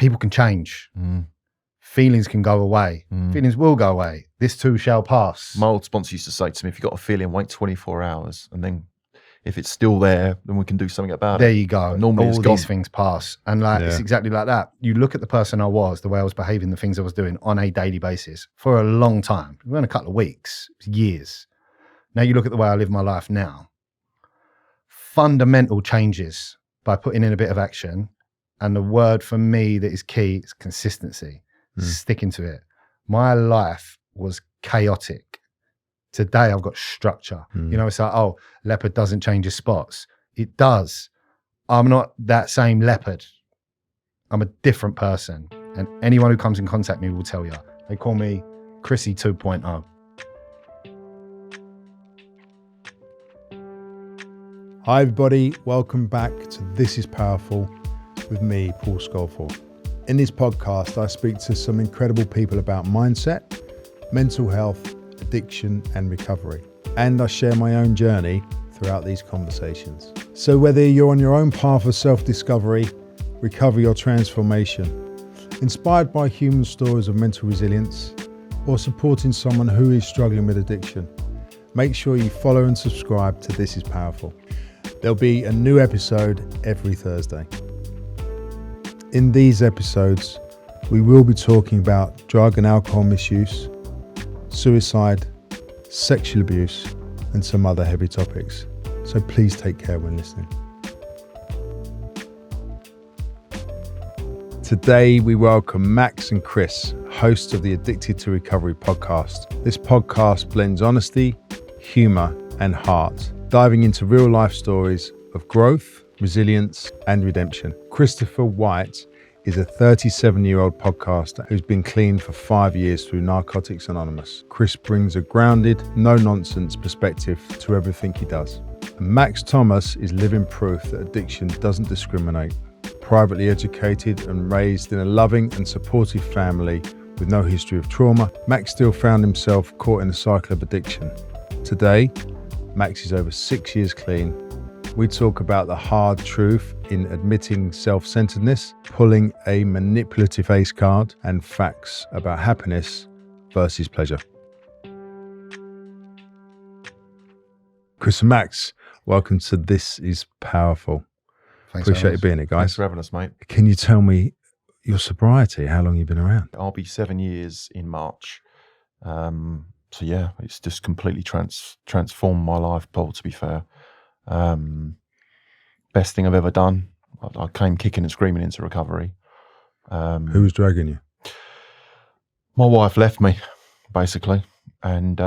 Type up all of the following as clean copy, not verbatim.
people can change. Feelings can go away. Feelings will go away. This too shall pass. My old sponsor used to say to me, if you've got a feeling, wait 24 hours. And then if it's still there, then we can do something about There it. you go. But normally all it's gone. these things pass. And it's exactly like that. You look at the person I was, the way I was behaving, the things I was doing on a daily basis for a long time. It wasn't a couple of weeks, years. Now you look at the way I live my life now. Fundamental changes by putting in a bit of action. And the word for me that is key is consistency. Sticking to it. My life was chaotic. Today I've got structure. You know, it's like, oh, leopard doesn't change his spots. It does. I'm not that same leopard. I'm a different person. And anyone who comes in contact with me will tell you. They call me Chrissy 2.0. Hi everybody, welcome back to This is Powerful with me, Paul Scolford. In this podcast, I speak to some incredible people about mindset, mental health, addiction and recovery. And I share my own journey throughout these conversations. So whether you're on your own path of self-discovery, recovery or transformation, inspired by human stories of mental resilience, or supporting someone who is struggling with addiction, make sure you follow and subscribe to This is Powerful. There'll be a new episode every Thursday. In these episodes, we will be talking about drug and alcohol misuse, suicide, sexual abuse, and some other heavy topics. So please take care when listening. Today, we welcome Max and Chris, hosts of the Addicted to Recovery podcast. This podcast blends honesty, humor, and heart, diving into real life stories of growth, resilience, and redemption. Christopher White is a 37-year-old podcaster who's been clean for 5 years through Narcotics Anonymous. Chris brings a grounded, no-nonsense perspective to everything he does. And Max Thomas is living proof that addiction doesn't discriminate. Privately educated and raised in a loving and supportive family with no history of trauma, Max still found himself caught in a cycle of addiction. Today, Max is over 6 years clean. We talk about the hard truth in admitting self-centeredness, pulling a manipulative ace card, and facts about happiness versus pleasure. Chris and Max, welcome to This is Powerful. Thanks, Appreciate you being here, Thanks guys. for having us, mate. Can you tell me your sobriety, how long you've been around? I'll be 7 years in March. So yeah, it's just completely transformed my life, Paul, to be fair. Best thing I've ever done. I came kicking and screaming into recovery. Who was dragging you? My wife left me, basically. And,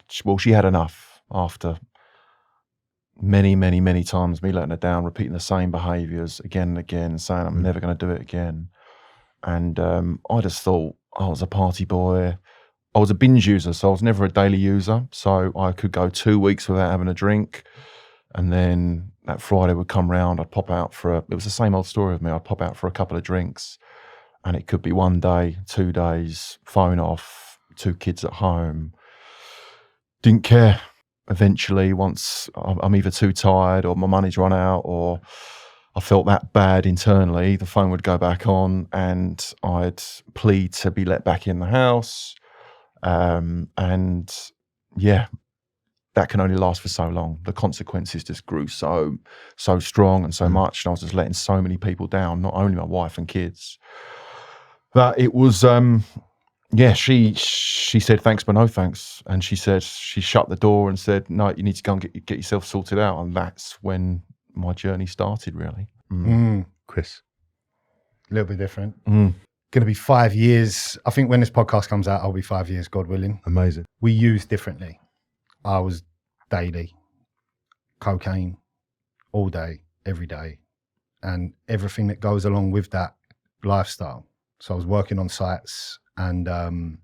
she had enough after many times, me letting her down, repeating the same behaviours again and again, saying I'm never going to do it again. And I just thought I was a party boy. I was a binge user, so I was never a daily user. So I could go 2 weeks without having a drink. And then that Friday would come round, I'd pop out it was the same old story with me. I'd pop out for a couple of drinks and it could be 1 day, 2 days, phone off, 2 kids at home. Didn't care. Eventually, once I'm either too tired or my money's run out or I felt that bad internally, the phone would go back on and I'd plead to be let back in the house. And yeah, that can only last for so long. The consequences just grew so strong and so much. And I was just letting so many people down, not only my wife and kids, that it was, she said, thanks, but no thanks. And she shut the door and said, no, you need to go and get yourself sorted out. And that's when my journey started, really. Chris? A little bit different. Going to be 5 years. I think when this podcast comes out, I'll be 5 years, God willing. Amazing. We use differently. I was daily, cocaine, all day, every day, and everything that goes along with that lifestyle. So I was working on sites and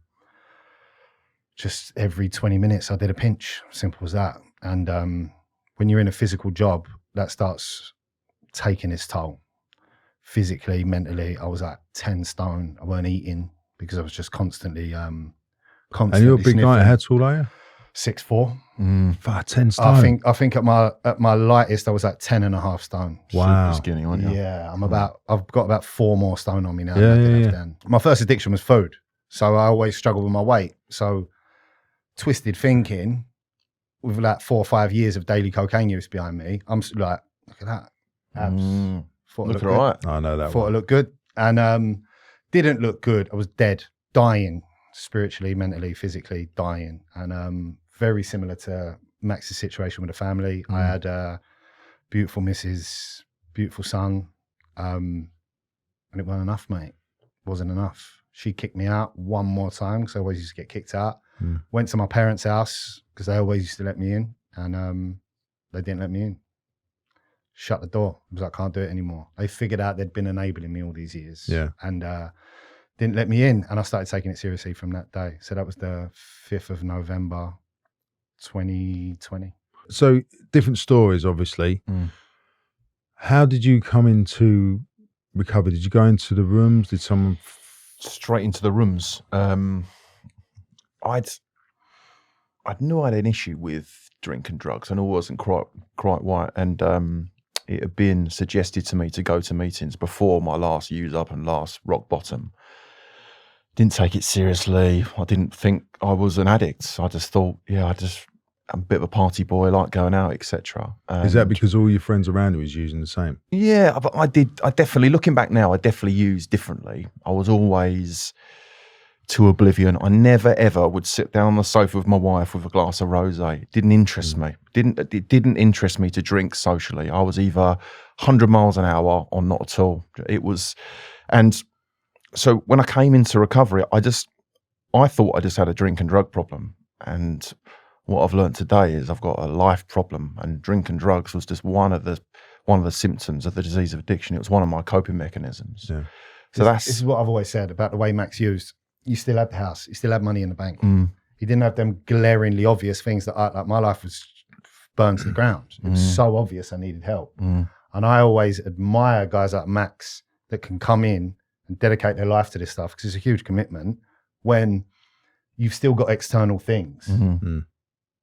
just every 20 minutes I did a pinch, simple as that. And when you're in a physical job, that starts taking its toll. Physically, mentally, I was at 10 stone. I weren't eating because I was just constantly And you're a big guy. How tall are you? 6'4". 10 stone. I think at my lightest I was at 10.5 stone. Wow. Super skinny, aren't you? Yeah, I've got about 4 more stone on me now. Yeah, than I did yeah, have yeah. then. My first addiction was food, so I always struggled with my weight. So twisted thinking, with like 4 or 5 years of daily cocaine use behind me, I'm like, look at that, abs. Thought I Look looked all right. I know that Thought I one. looked good, and didn't look good. I was dead, dying, spiritually, mentally, physically, dying, and very similar to Max's situation with the family. I had a beautiful missus, beautiful son, and it wasn't enough, mate. Wasn't enough. She kicked me out one more time because I always used to get kicked out. Went to my parents' house because they always used to let me in, and they didn't let me in. Shut the door because I can't do it anymore. They figured out they'd been enabling me all these years, and didn't let me in. And I started taking it seriously from that day. So that was the 5th of November, 2020. So different stories, obviously. How did you come into recovery? Did you go into the rooms? Did someone? Straight into the rooms. I'd knew I had an issue with drink and drugs. I knew I wasn't quite right, and it had been suggested to me to go to meetings before my last use up and last rock bottom. Didn't take it seriously. I didn't think I was an addict. I just thought, I'm a bit of a party boy, like going out, etc. Is that because all your friends around you was using the same? Yeah, but I definitely, looking back now, I definitely used differently. I was always to oblivion. I never ever would sit down on the sofa with my wife with a glass of rosé. It didn't interest me. It didn't interest me to drink socially. I was either 100 miles an hour or not at all. It was, and so when I came into recovery, I thought I just had a drink and drug problem. And what I've learned today is I've got a life problem, and drink and drugs was just one of the symptoms of the disease of addiction. It was one of my coping mechanisms. Yeah. So this is what I've always said about the way Max used. You still had the house, you still had money in the bank. You didn't have them glaringly obvious things that like my life was burned to the ground. It was so obvious I needed help. And I always admire guys like Max that can come in and dedicate their life to this stuff, because it's a huge commitment when you've still got external things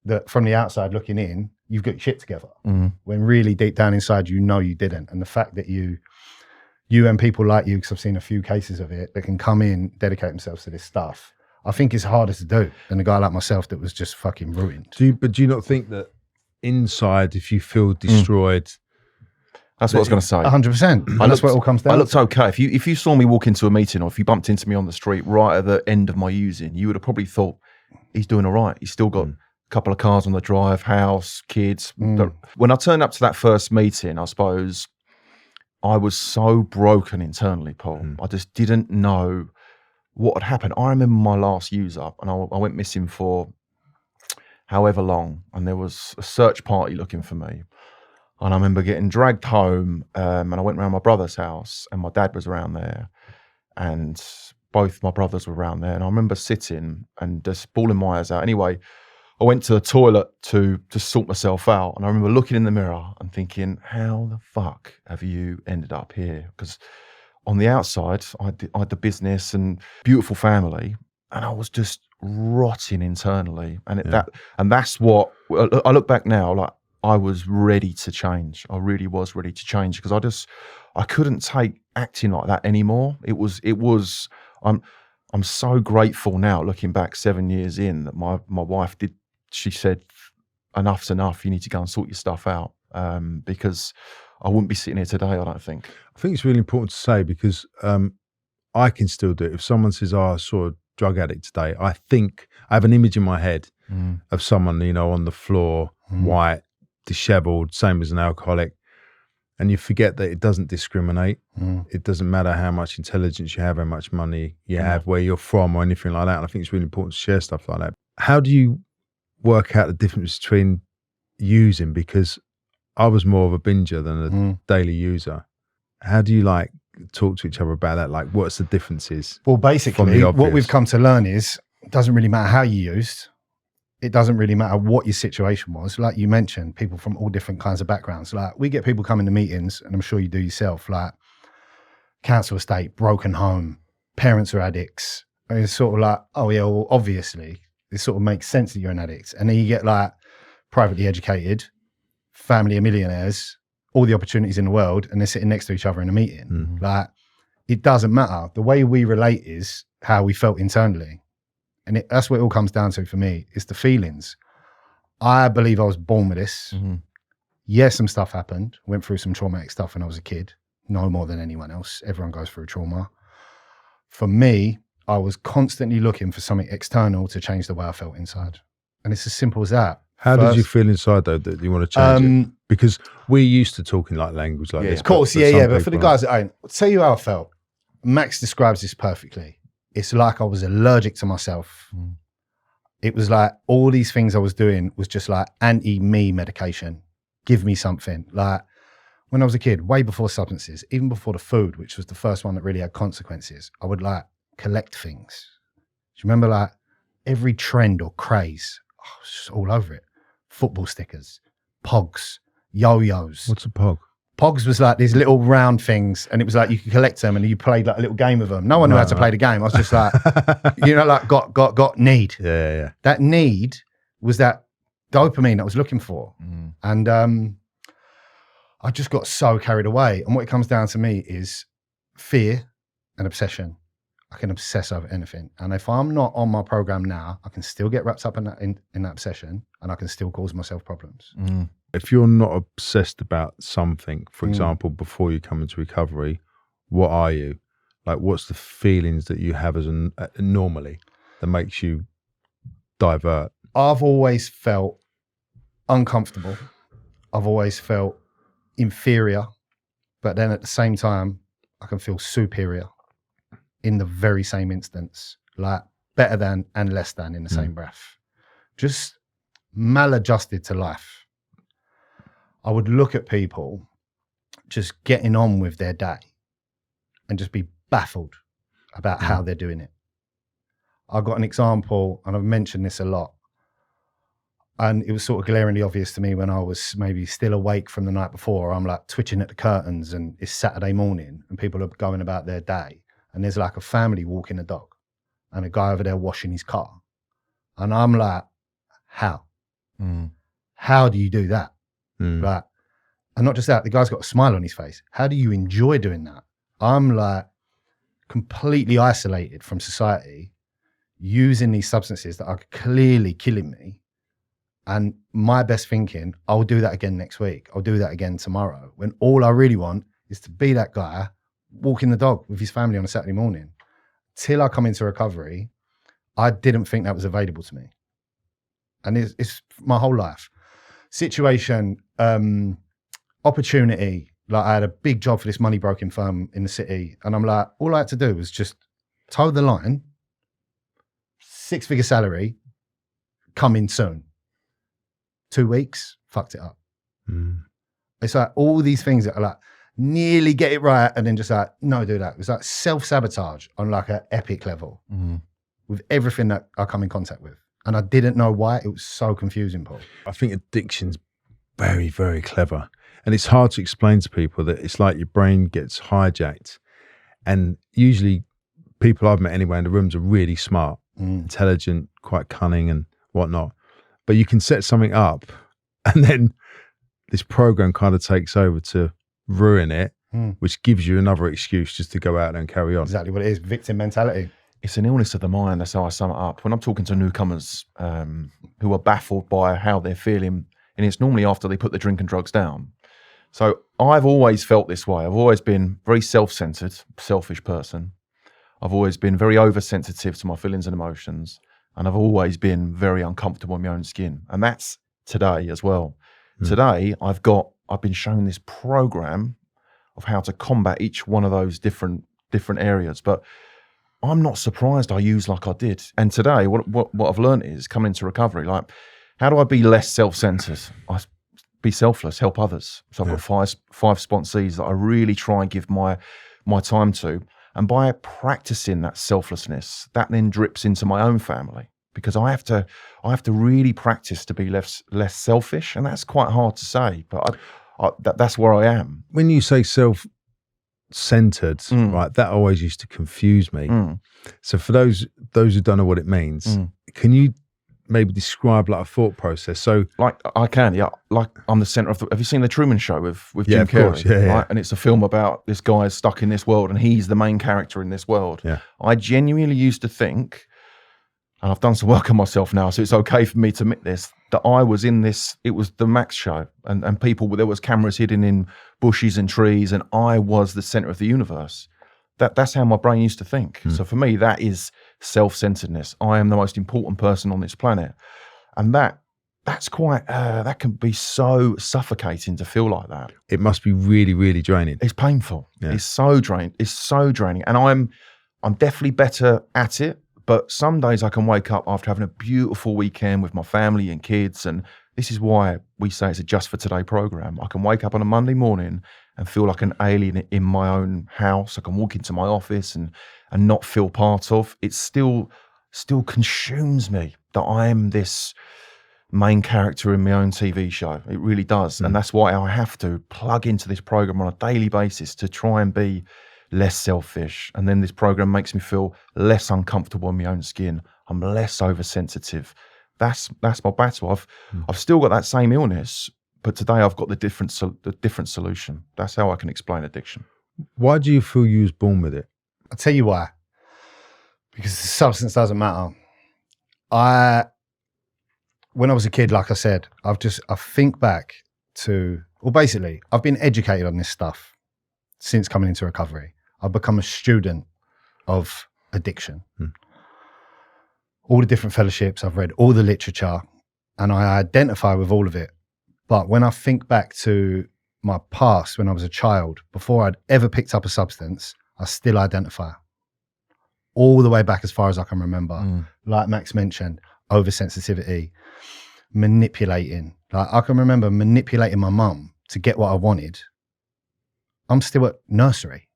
that from the outside looking in, you've got your shit together. When really deep down inside, you know you didn't. And the fact that you and people like you, because I've seen a few cases of it, that can come in, dedicate themselves to this stuff, I think is harder to do than a guy like myself that was just fucking ruined. Do you not think that inside, if you feel destroyed, that's what I was going to say. 100%. That's what it all comes down I looked to. okay. If you saw me walk into a meeting, or if you bumped into me on the street right at the end of my using, you would have probably thought, he's doing all right. He's still got a couple of cars on the drive, house, kids. When I turned up to that first meeting, I suppose I was so broken internally, Paul. I just didn't know what had happened. I remember my last use up, and I went missing for however long, and there was a search party looking for me. And I remember getting dragged home, and I went around my brother's house, and my dad was around there, and both my brothers were around there. And I remember sitting and just bawling my eyes out. Anyway, I went to the toilet to sort myself out, and I remember looking in the mirror and thinking, how the fuck have you ended up here? Because on the outside, I had the business and beautiful family, and I was just rotting internally. And that's what I look back now, like, I was ready to change. I really was ready to change, because I couldn't take acting like that anymore. It was. I'm so grateful now, looking back 7 years in, that my wife did. She said, "Enough's enough. You need to go and sort your stuff out," because I wouldn't be sitting here today, I don't think. I think it's really important to say, because I can still do it. If someone says, "Oh, I saw a drug addict today," I think I have an image in my head of someone, on the floor, white, disheveled, same as an alcoholic. And you forget that it doesn't discriminate. It doesn't matter how much intelligence you have, how much money you have, where you're from, or anything like that. And I think it's really important to share stuff like that. How do you work out the difference between using? Because I was more of a binger than a daily user. How do you talk to each other about that? Like, what's the differences? Well, basically, what we've come to learn is it doesn't really matter how you used. It doesn't really matter what your situation was. Like you mentioned, people from all different kinds of backgrounds. Like, we get people coming to meetings, and I'm sure you do yourself, like council estate, broken home, parents are addicts. And it's sort of like, oh yeah, well, obviously it sort of makes sense that you're an addict. And then you get like privately educated, family of millionaires, all the opportunities in the world, and they're sitting next to each other in a meeting. Like, it doesn't matter. The way we relate is how we felt internally. And that's what it all comes down to for me, is the feelings. I believe I was born with this. Yes, some stuff happened. Went through some traumatic stuff when I was a kid. No more than anyone else. Everyone goes through trauma. For me, I was constantly looking for something external to change the way I felt inside. And it's as simple as that. How did you feel inside, though, that you want to change it? Because we're used to talking like language like this. Of course, but for the guys that aren't, I'll tell you how I felt. Max describes this perfectly. It's like I was allergic to myself. It was like all these things I was doing was just like anti-me medication. Give me something. Like when I was a kid, way before substances, even before the food, which was the first one that really had consequences, I would like collect things. Do you remember like every trend or craze? I was just all over it. Football stickers, pogs, yo-yos. What's a pog? Pogs was like these little round things, and it was like you could collect them and you played like a little game of them. No one knew how to play the game. I was just like, like got need. Yeah. That need was that dopamine that I was looking for. And I just got so carried away. And what it comes down to me is fear and obsession. I can obsess over anything. And if I'm not on my program now, I can still get wrapped up in that obsession, and I can still cause myself problems. If you're not obsessed about something, for example, before you come into recovery, what are you? Like, what's the feelings that you have as normally that makes you divert? I've always felt uncomfortable. I've always felt inferior, but then at the same time, I can feel superior in the very same instance, like better than and less than in the same breath. Just maladjusted to life. I would look at people just getting on with their day and just be baffled about how they're doing it. I've got an example, and I've mentioned this a lot, and it was sort of glaringly obvious to me when I was maybe still awake from the night before. I'm like twitching at the curtains, and it's Saturday morning and people are going about their day, and there's like a family walking a dog and a guy over there washing his car. And I'm like, how? How do you do that? Like, and not just that, the guy's got a smile on his face. How do you enjoy doing that? I'm like completely isolated from society, using these substances that are clearly killing me. And my best thinking, I'll do that again next week. I'll do that again tomorrow. When all I really want is to be that guy walking the dog with his family on a Saturday morning. Till I come into recovery, I didn't think that was available to me. And it's my whole life. Situation, opportunity. Like, I had a big job for this money broking firm in the city, and I'm like, all I had to do was just toe the line, 6-figure salary, come in soon. 2 weeks, fucked it up. It's like all these things that are like, nearly get it right, and then just like, no, do that. It was like self-sabotage on like an epic level with everything that I come in contact with. And I didn't know why. It was so confusing, Paul. I think addiction's very, very clever. And it's hard to explain to people that it's like your brain gets hijacked. And usually people I've met anyway in the rooms are really smart, intelligent, quite cunning and whatnot. But you can set something up and then this program kind of takes over to ruin it, which gives you another excuse just to go out and carry on. Exactly what it is, victim mentality. It's an illness of the mind. That's how I sum it up. When I'm talking to newcomers who are baffled by how they're feeling, and it's normally after they put the drink and drugs down. So I've always felt this way. I've always been very self-centered, selfish person. I've always been very oversensitive to my feelings and emotions. And I've always been very uncomfortable in my own skin. And that's today as well. Today, I've been shown this program of how to combat each one of those different areas. But I'm not surprised I used like I did. And today, what I've learned is coming into recovery, like, how do I be less self-centered? I be selfless, help others. So I've got five sponsees that I really try and give my time to. And by practicing that selflessness, that then drips into my own family, because I have to really practice to be less selfish. And that's quite hard to say, but that's where I am. When you say self-centered, right, that always used to confuse me. So for those who don't know what it means, can you maybe describe like a thought process? So Like I can, yeah. Like I'm the center of the. Have you seen the Truman Show with Yeah, Jim of Carrey? course, yeah, yeah. Right? And it's a film about this guy stuck in this world, and he's the main character in this world. Yeah. I genuinely used to think, and I've done some work on myself now, so it's okay for me to admit this, that I was in this. It was the Max show, and people. There was cameras hidden in bushes and trees, and I was the center of the universe. That's how my brain used to think. So for me, that is self-centeredness. I am the most important person on this planet, and that's quite that can be so suffocating to feel like that. it must be really, really draining. It's painful. Yeah. It's so draining, and I'm definitely better at it. But some days I can wake up after having a beautiful weekend with my family and kids, and this is why we say it's a Just for Today program. I can wake up on a Monday morning and feel like an alien in my own house. I can walk into my office and not feel part of. It still consumes me that I am this main character in my own TV show. It really does. And that's why I have to plug into this program on a daily basis to try and be less selfish. And then this program makes me feel less uncomfortable in my own skin. I'm less oversensitive. That's my battle. I've still got that same illness, but today I've got the different solution. That's how I can explain addiction. Why do you feel you was born with it? I'll tell you why. Because the substance doesn't matter. When I was a kid, like I said, I think back to, well, basically, I've been educated on this stuff since coming into recovery. I've become a student of addiction. All the different fellowships, I've read all the literature, and I identify with all of it. But when I think back to my past, when I was a child, before I'd ever picked up a substance, I still identify all the way back as far as I can remember. Like Max mentioned, oversensitivity, manipulating. Like I can remember manipulating my mum to get what I wanted. I'm still at nursery.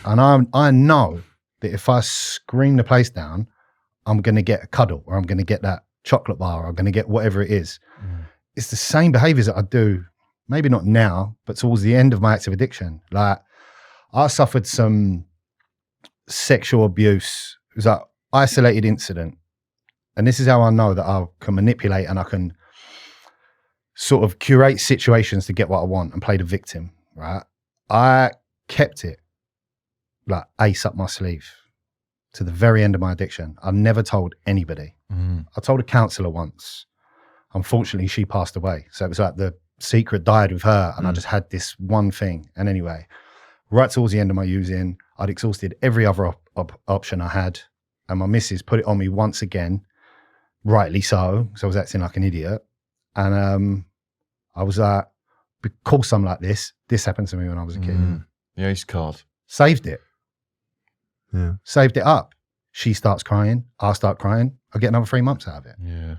And I know that if I scream the place down, I'm going to get a cuddle, or I'm going to get that chocolate bar, or I'm going to get whatever it is. It's the same behaviors that I do, maybe not now, but towards the end of my active addiction. Like I suffered some sexual abuse. It was an isolated incident. And this is how I know that I can manipulate and I can sort of curate situations to get what I want and play the victim, right? I kept it like ace up my sleeve to the very end of my addiction. I never told anybody. I told a counsellor once. Unfortunately, she passed away. So it was like the secret died with her, and I just had this one thing. And anyway, right towards the end of my using, I'd exhausted every other option I had. And my missus put it on me once again, rightly so, because I was acting like an idiot. And I was like, because I'm like this happened to me when I was a kid. The ace card. Saved it. Yeah. Saved it up. She starts crying. I start crying. I get another 3 months out of it. Yeah.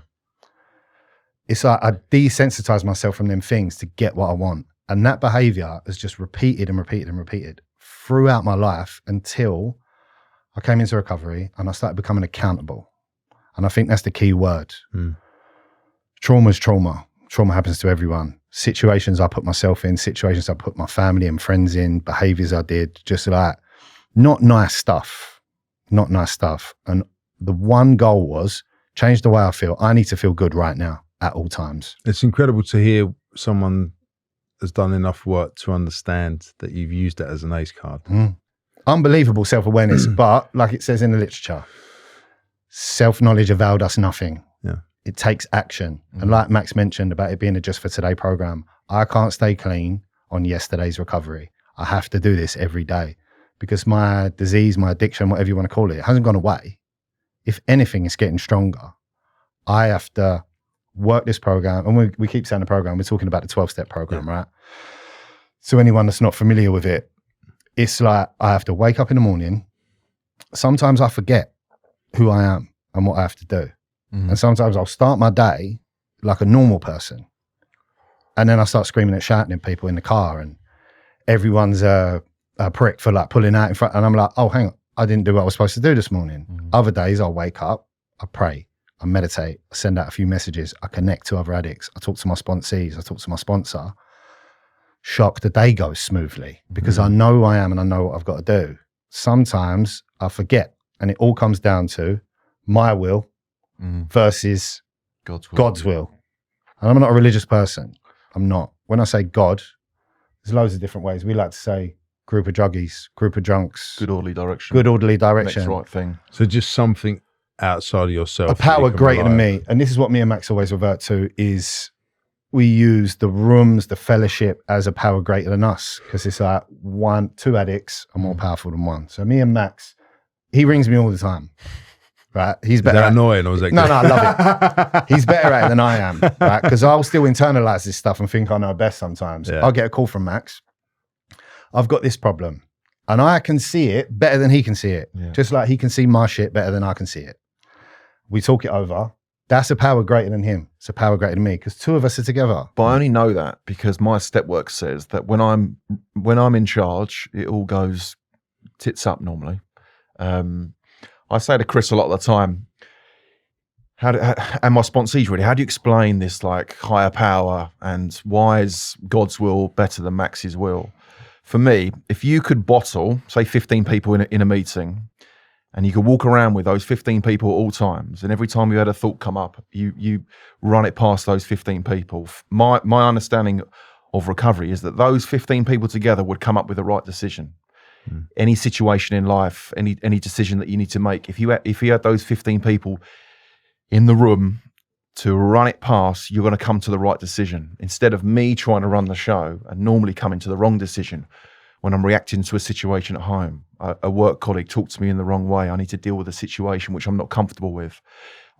It's like I desensitize myself from them things to get what I want. And that behavior is just repeated and repeated and repeated throughout my life until I came into recovery and I started becoming accountable. And I think that's the key word. Trauma is trauma. Trauma happens to everyone. Situations I put myself in, situations I put my family and friends in, behaviors I did, just like not nice stuff. And the one goal was change the way I feel. I need to feel good right now at all times. It's incredible to hear someone has done enough work to understand that you've used it as an ace card. Unbelievable self-awareness, but like it says in the literature, self-knowledge availed us nothing. Yeah. It takes action. And like Max mentioned about it being a Just for Today program, I can't stay clean on yesterday's recovery. I have to do this every day because my disease, my addiction, whatever you want to call it, hasn't gone away. If anything, it's getting stronger. I have to work this program. And we keep saying the program, we're talking about the 12-step program, right? So anyone that's not familiar with it, it's like I have to wake up in the morning. Sometimes I forget who I am and what I have to do. And sometimes I'll start my day like a normal person. And then I start screaming and shouting at people in the car, and everyone's a prick for like pulling out in front. And I'm like, oh, hang on, I didn't do what I was supposed to do this morning. Other days I'll wake up, I pray, I meditate, I send out a few messages, I connect to other addicts, I talk to my sponsees, I talk to my sponsor. Shock, the day goes smoothly because I know who I am and I know what I've got to do. Sometimes I forget, and it all comes down to my will versus God's will. And I'm not a religious person. I'm not. When I say God, there's loads of different ways. We like to say group of druggies, group of drunks. Good orderly direction. Good orderly direction. Next right thing. So just something outside of yourself. A power greater than me. And this is what me and Max always revert to is we use the rooms, the fellowship as a power greater than us. Because it's like two addicts are more powerful than one. So me and Max, he rings me all the time. Right, he's better. Is that annoying or is that No, good? I love it. He's better at it than I am, right? Because I'll still internalize this stuff and think I know best sometimes. Yeah. I'll get a call from Max. I've got this problem, and I can see it better than he can see it. Yeah. Just like he can see my shit better than I can see it. We talk it over. That's a power greater than him. It's a power greater than me because two of us are together. But I only know that because my step work says that when I'm in charge, it all goes tits up normally. I say to Chris a lot of the time, and my sponsees really, how do you explain this like higher power and why is God's will better than Max's will? For me, if you could bottle, say 15 people in a meeting, and you could walk around with those 15 people at all times, and every time you had a thought come up, you run it past those 15 people. My understanding of recovery is that those 15 people together would come up with the right decision. Any situation in life, any decision that you need to make, if you had those 15 people in the room to run it past, you're going to come to the right decision. Instead of me trying to run the show and normally coming to the wrong decision when I'm reacting to a situation at home. A work colleague talked to me in the wrong way. I need to deal with a situation which I'm not comfortable with.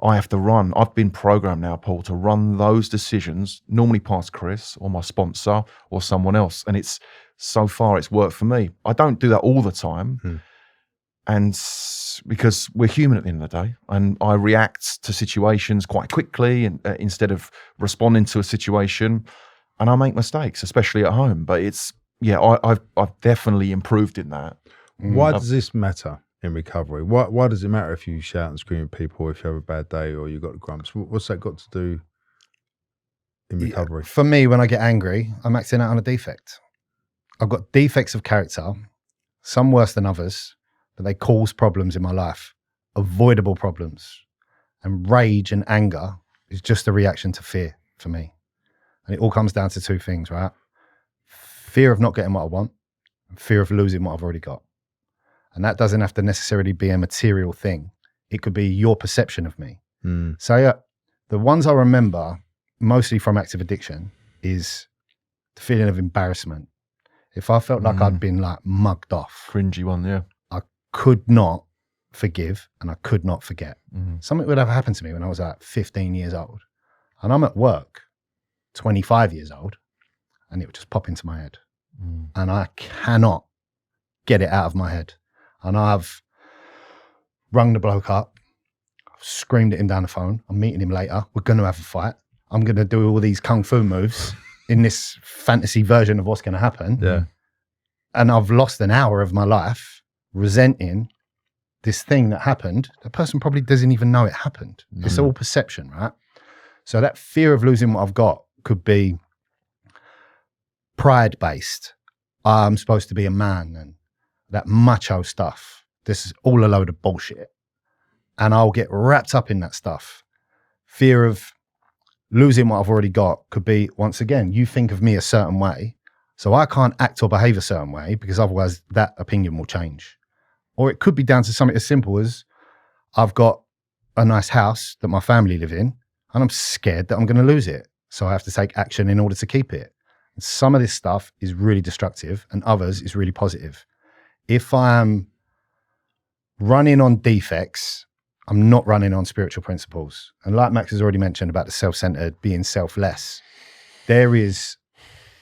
I have to run. I've been programmed now, Paul, to run those decisions, normally past Chris or my sponsor or someone else. And so far it's worked for me. I don't do that all the time. And because we're human at the end of the day, and I react to situations quite quickly and instead of responding to a situation, and I make mistakes, especially at home. But I've definitely improved in that. Why does this matter in recovery? Why does it matter if you shout and scream at people, if you have a bad day or you've got the grumps? What's that got to do in recovery? For me, when I get angry, I'm acting out on a defect. I've got defects of character, some worse than others, but they cause problems in my life, avoidable problems. And rage and anger is just a reaction to fear for me. And it all comes down to two things, right? Fear of not getting what I want, and fear of losing what I've already got. And that doesn't have to necessarily be a material thing. It could be your perception of me. So the ones I remember mostly from active addiction is the feeling of embarrassment. If I felt like I'd been like mugged off. Cringy one, yeah. I could not forgive and I could not forget. Something would have happened to me when I was like 15 years old. And I'm at work, 25 years old, and it would just pop into my head. And I cannot get it out of my head. And I've rung the bloke up, screamed at him down the phone. I'm meeting him later. We're going to have a fight. I'm going to do all these kung fu moves in this fantasy version of what's going to happen. Yeah. And I've lost an hour of my life resenting this thing that happened. The person probably doesn't even know it happened. It's all perception, right? So that fear of losing what I've got could be pride-based. I'm supposed to be a man and that macho stuff. This is all a load of bullshit. And I'll get wrapped up in that stuff. Fear of losing what I've already got could be, once again, you think of me a certain way, so I can't act or behave a certain way because otherwise that opinion will change. Or it could be down to something as simple as I've got a nice house that my family live in and I'm scared that I'm going to lose it. So I have to take action in order to keep it. And some of this stuff is really destructive and others is really positive. If I'm running on defects, I'm not running on spiritual principles. And like Max has already mentioned about the self-centered being selfless, there is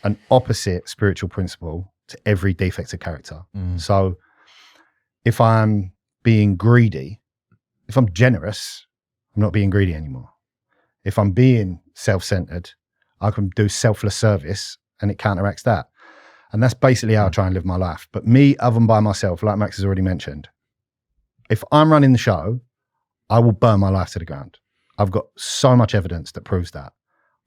an opposite spiritual principle to every defect of character. So if I'm being greedy, if I'm generous, I'm not being greedy anymore. If I'm being self-centered, I can do selfless service and it counteracts that. And that's basically how I try and live my life. But me, other than by myself, like Max has already mentioned, if I'm running the show, I will burn my life to the ground. I've got so much evidence that proves that.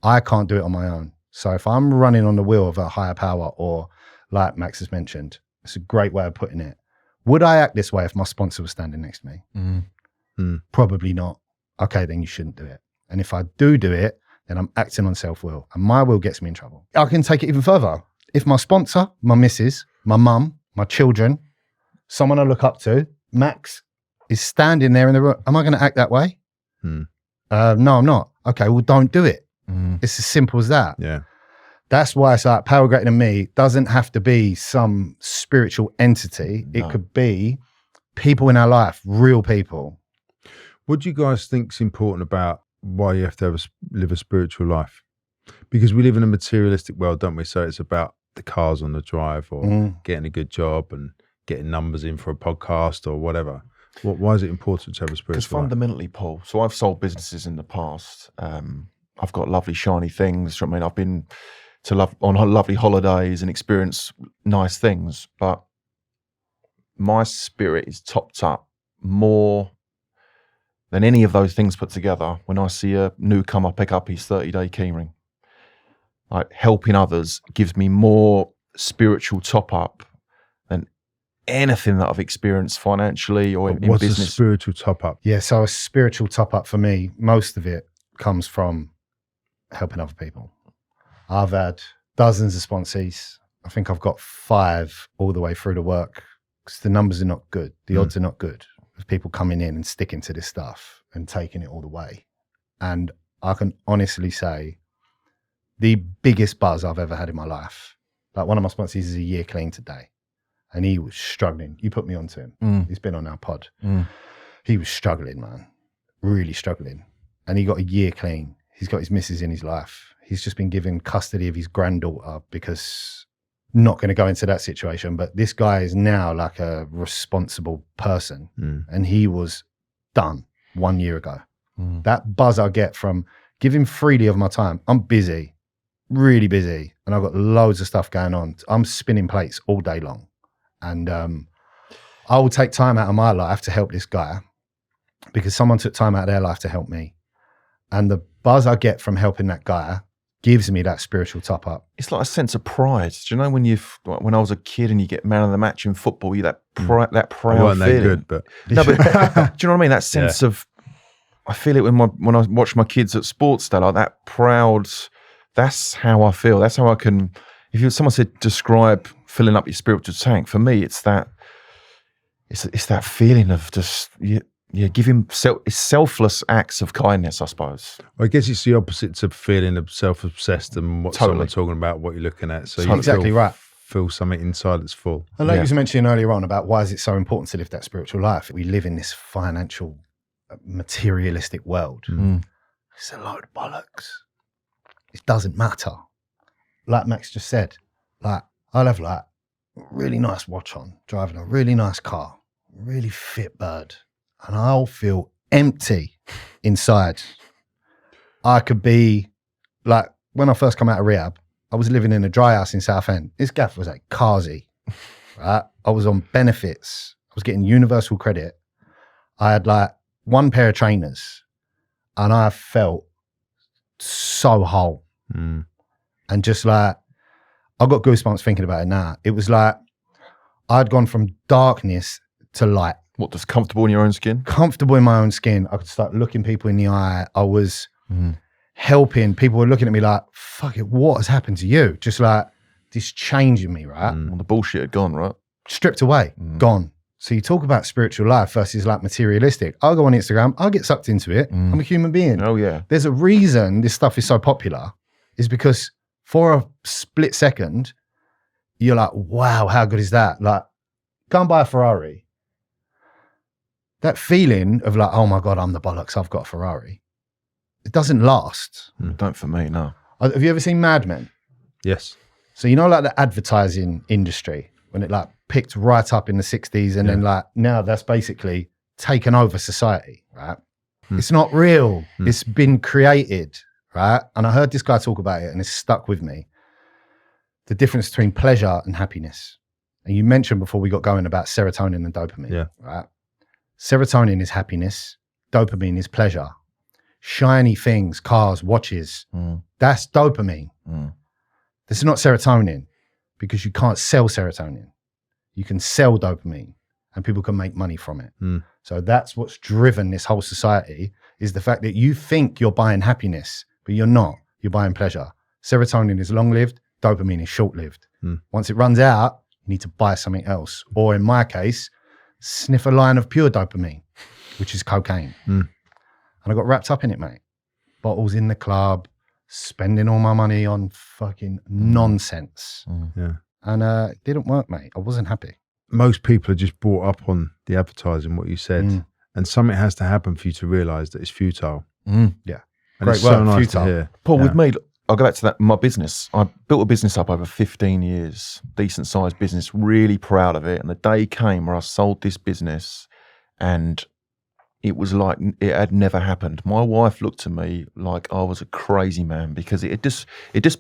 I can't do it on my own. So if I'm running on the wheel of a higher power, or like Max has mentioned, it's a great way of putting it. Would I act this way if my sponsor was standing next to me? Probably not. Okay, then you shouldn't do it. And if I do it, then I'm acting on self-will. And my will gets me in trouble. I can take it even further. If my sponsor, my missus, my mum, my children, someone I look up to, Max, is standing there in the room, am I going to act that way? No, I'm not. Okay, well, don't do it. It's as simple as that. Yeah. That's why it's like power greater than me doesn't have to be some spiritual entity. No. It could be people in our life, real people. What do you guys think is important about why you have to live a spiritual life? Because we live in a materialistic world, don't we? So it's about the cars on the drive or getting a good job and getting numbers in for a podcast or whatever. Why is it important to have a spiritual life? Because fundamentally, Paul, so I've sold businesses in the past. I've got lovely, shiny things. I mean, I've been on lovely holidays and experienced nice things, but my spirit is topped up more than any of those things put together when I see a newcomer pick up his 30-day keyring. Like, helping others gives me more spiritual top up than anything that I've experienced financially or in What's business. a spiritual top up? Yeah, so a spiritual top up for me, most of it comes from helping other people. I've had dozens of sponsees. I think I've got 5 all the way through the work because the numbers are not good. The odds are not good of people coming in and sticking to this stuff and taking it all the way. And I can honestly say the biggest buzz I've ever had in my life, like one of my sponsees is a year clean today and he was struggling. You put me onto him. He's been on our pod. He was struggling, man, really struggling. And he got a year clean. He's got his missus in his life. He's just been given custody of his granddaughter because, not going to go into that situation, but this guy is now like a responsible person and he was done 1 year ago. That buzz I get from giving freely of my time. I'm busy, really busy, and I've got loads of stuff going on. I'm spinning plates all day long. And I will take time out of my life to help this guy because someone took time out of their life to help me. And the buzz I get from helping that guy gives me that spiritual top up. It's like a sense of pride. Do you know when I was a kid and you get man of the match in football, you that proud I feeling. weren't that good, but No, but do you know what I mean? That sense of, I feel it when I watch my kids at sports day, like that proud. That's how I feel. That's how I can. Someone said describe filling up your spiritual tank, for me, it's that. It's that feeling of just giving selfless acts of kindness, I suppose. I guess it's the opposite to feeling of self-obsessed and what someone's talking about, what you're looking at. So you exactly right. Feel something inside that's full. And like you was mentioning earlier on about why is it so important to live that spiritual life? We live in this financial, materialistic world. It's a load of bollocks. It doesn't matter. Like Max just said, like I'll have like a really nice watch on, driving a really nice car, really fit bird, and I'll feel empty inside. I could be like, when I first come out of rehab, I was living in a dry house in Southend. This gaff was like Kazi, right? I was on benefits. I was getting universal credit. I had like 1 pair of trainers and I felt so whole. And just like, I got goosebumps thinking about it now. It was like, I'd gone from darkness to light. What, just comfortable in your own skin? Comfortable in my own skin. I could start looking people in the eye. I was helping. People were looking at me like, fuck it, what has happened to you? Just like this changing me, right? Well, the bullshit had gone, right? Stripped away, gone. So you talk about spiritual life versus like materialistic. I'll go on Instagram, I'll get sucked into it. I'm a human being. Oh, yeah. There's a reason this stuff is so popular, is because for a split second, you're like, wow, how good is that? Like, go and buy a Ferrari. That feeling of like, oh my God, I'm the bollocks, I've got a Ferrari. It doesn't last. Don't for me, no. Have you ever seen Mad Men? Yes. So you know like the advertising industry, when it like picked right up in the 60s and then like now that's basically taken over society, right? It's not real. It's been created, right? And I heard this guy talk about it and it's stuck with me. The difference between pleasure and happiness. And you mentioned before we got going about serotonin and dopamine, right? Serotonin is happiness. Dopamine is pleasure. Shiny things, cars, watches, that's dopamine. This is not serotonin because you can't sell serotonin. You can sell dopamine and people can make money from it. So that's what's driven this whole society, is the fact that you think you're buying happiness, but you're not. You're buying pleasure. Serotonin is long-lived. Dopamine is short-lived. Once it runs out, you need to buy something else. Or in my case, sniff a line of pure dopamine, which is cocaine. And I got wrapped up in it, mate. Bottles in the club, spending all my money on fucking nonsense. Yeah. And it didn't work, mate. I wasn't happy. Most people are just brought up on the advertising, what you said, and something has to happen for you to realise that it's futile. Yeah. And Great it's word, so nice futile. to hear. Paul, Yeah. with me, I'll go back to that. My business, I built a business up over 15 years, decent sized business, really proud of it. And the day came where I sold this business and it was like it had never happened. My wife looked at me like I was a crazy man because it just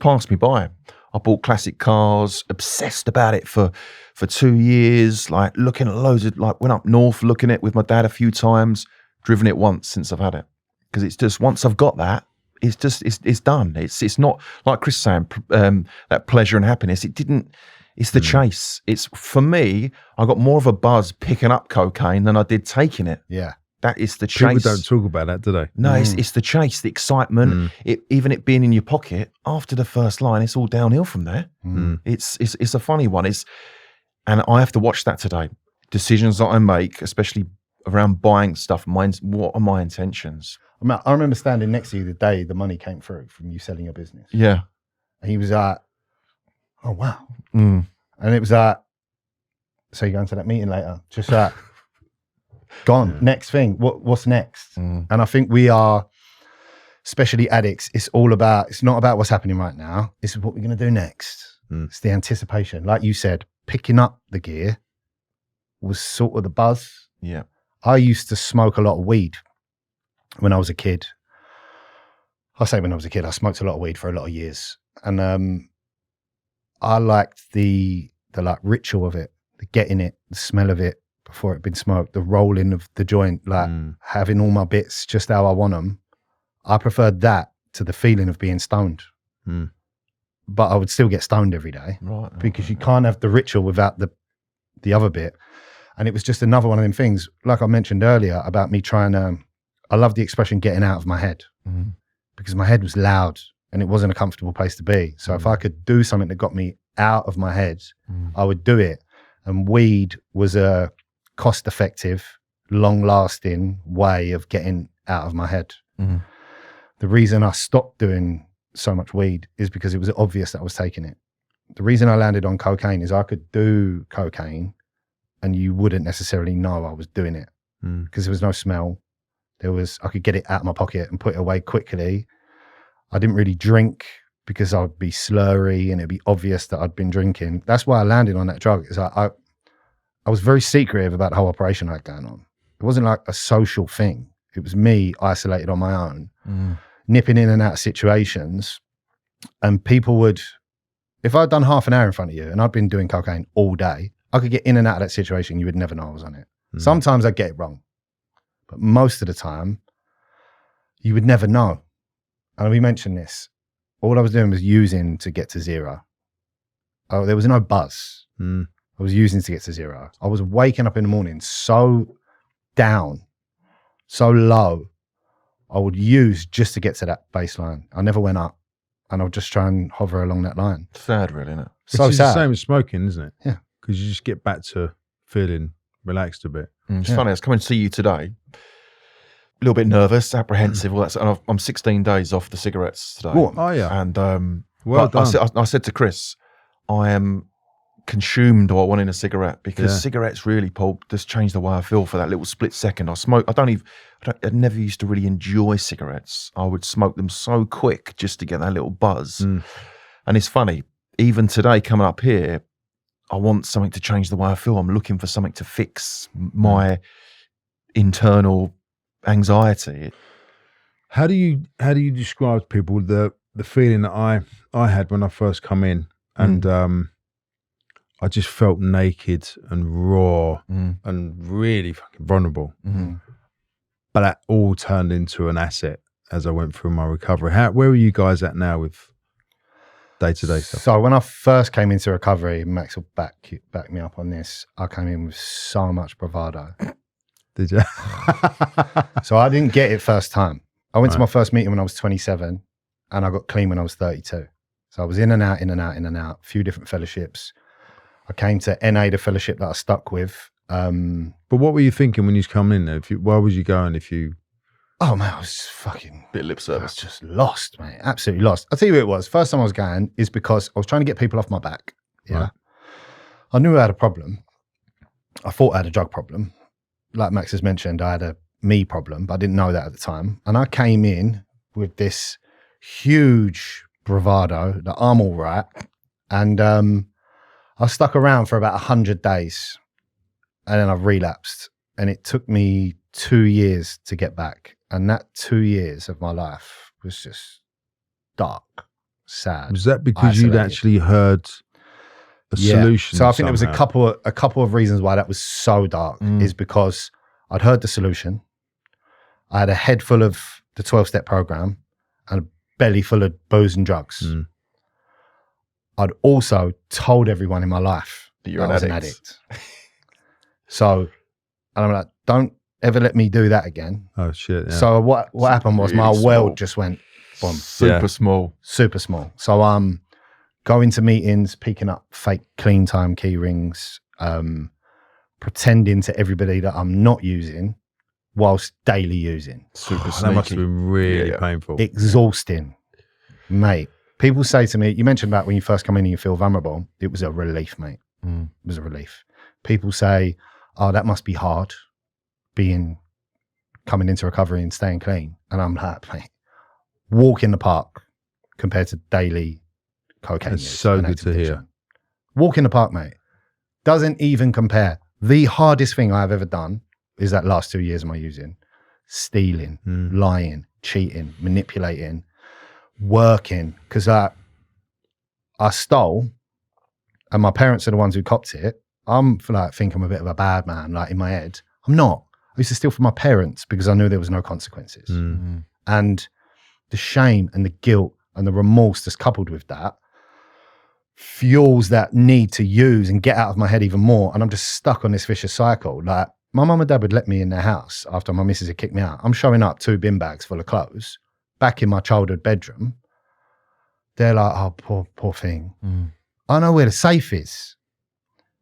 passed me by. I bought classic cars, obsessed about it for 2 years, like looking at loads of, like went up north looking at it with my dad a few times, driven it once since I've had it. Because it's just, once I've got that, it's just, it's done. It's not like Chris saying, that pleasure and happiness. It's the chase. It's, for me, I got more of a buzz picking up cocaine than I did taking it. Yeah. That is the chase. People don't talk about that, do they? No, it's the chase, the excitement, even it being in your pocket. After the first line, it's all downhill from there. It's a funny one. And I have to watch that today. Decisions that I make, especially around buying stuff, what are my intentions? I remember standing next to you the day the money came through from you selling your business. Yeah. And he was like, oh, wow. Mm. And it was like, so you're going to that meeting later? Just like, gone. Next thing. What's next? And I think we are, especially addicts, it's not about what's happening right now. It's what we're going to do next. It's the anticipation. Like you said, picking up the gear was sort of the buzz. Yeah. I used to smoke a lot of weed when I was a kid. I say when I was a kid, I smoked a lot of weed for a lot of years. And I liked the like ritual of it, the getting it, the smell of it before it'd been smoked, the rolling of the joint, like having all my bits just how I want them. I preferred that to the feeling of being stoned. But I would still get stoned every day. Right. Because you can't have the ritual without the other bit. And it was just another one of them things, like I mentioned earlier, about me trying to, I love the expression getting out of my head, because my head was loud and it wasn't a comfortable place to be. So if I could do something that got me out of my head, I would do it. And weed was a cost-effective, long-lasting way of getting out of my head. The reason I stopped doing so much weed is because it was obvious that I was taking it. The reason I landed on cocaine is I could do cocaine and you wouldn't necessarily know I was doing it because there was no smell. I could get it out of my pocket and put it away quickly. I didn't really drink because I'd be slurry and it'd be obvious that I'd been drinking. That's why I landed on that drug. Is I was very secretive about the whole operation I had going on. It wasn't like a social thing. It was me isolated on my own, nipping in and out of situations. And people would, if I'd done half an hour in front of you and I'd been doing cocaine all day, I could get in and out of that situation. You would never know I was on it. Sometimes I'd get it wrong, but most of the time you would never know. And we mentioned this. All I was doing was using to get to zero. Oh, there was no buzz. I was using to get to zero. I was waking up in the morning so down, so low. I would use just to get to that baseline. I never went up, and I would just try and hover along that line. Sad, really, isn't it? So It's sad. the same as smoking, isn't it? Yeah. Because you just get back to feeling relaxed a bit. It's funny. I was coming to see you today. A little bit nervous, apprehensive, all that. And I'm 16 days off the cigarettes today. What? Oh, yeah. And Well but done. I said to Chris, I am consumed by wanting a cigarette because Yeah. cigarettes really, Paul, just change the way I feel for that little split second. I never used to really enjoy cigarettes. I would smoke them so quick just to get that little buzz. And it's funny, even today coming up here, I want something to change the way I feel. I'm looking for something to fix my internal anxiety. How do you describe to people the feeling that I had when I first come in, and I just felt naked and raw and really fucking vulnerable. But that all turned into an asset as I went through my recovery. Where are you guys at now with day-to-day stuff? So when I first came into recovery, Max will back me up on this, I came in with so much bravado. Did you? So I didn't get it first time. I went to Right. my first meeting when I was 27 and I got clean when I was 32. So I was in and out, a few different fellowships. I came to NA, the fellowship that I stuck with. But what were you thinking when you was coming in there? Where was you going if you... Oh man, I was fucking Bit of lip I was service. just lost, mate. Absolutely lost. I'll tell you what it was. First time I was going is because I was trying to get people off my back. Yeah. Right. I knew I had a problem. I thought I had a drug problem. Like Max has mentioned, I had a me problem, but I didn't know that at the time. And I came in with this huge bravado that I'm all right. And I stuck around for about 100 days and then I relapsed. And it took me 2 years to get back. And that 2 years of my life was just dark, sad. Was that because you'd isolated. actually heard a solution? So I think there was a somehow? couple of reasons why that was so dark. Is because I'd heard the solution. I had a head full of the 12-step program and a belly full of booze and drugs. I'd also told everyone in my life That you're I was an an addict. addict. So, and I'm like, don't ever let me do that again. Oh, shit. Yeah. So what happened was my Really world small. just went boom, Super small. super small. So going to meetings, picking up fake clean time key rings, pretending to everybody that I'm not using whilst daily using. Super that sneaky. must have been really Yeah. painful. Exhausting, mate. People say to me, you mentioned about when you first come in and you feel vulnerable. It was a relief, mate. It was a relief. People say, oh, that must be hard coming into recovery and staying clean. And I'm like, mate, walk in the park compared to daily cocaine That's use so and good active to hear. addiction. Walk in the park, mate. Doesn't even compare. The hardest thing I've ever done is that last 2 years of my using. Stealing, lying, cheating, manipulating, working. Because I stole and my parents are the ones who copped it. I'm think I'm a bit of a bad man, like in my head. I'm not. I used to steal from my parents because I knew there was no consequences. And the shame and the guilt and the remorse that's coupled with that fuels that need to use and get out of my head even more. And I'm just stuck on this vicious cycle. Like my mum and dad would let me in their house after my missus had kicked me out. I'm showing up 2 bin bags full of clothes back in my childhood bedroom. They're like, oh, poor thing. I know where the safe is.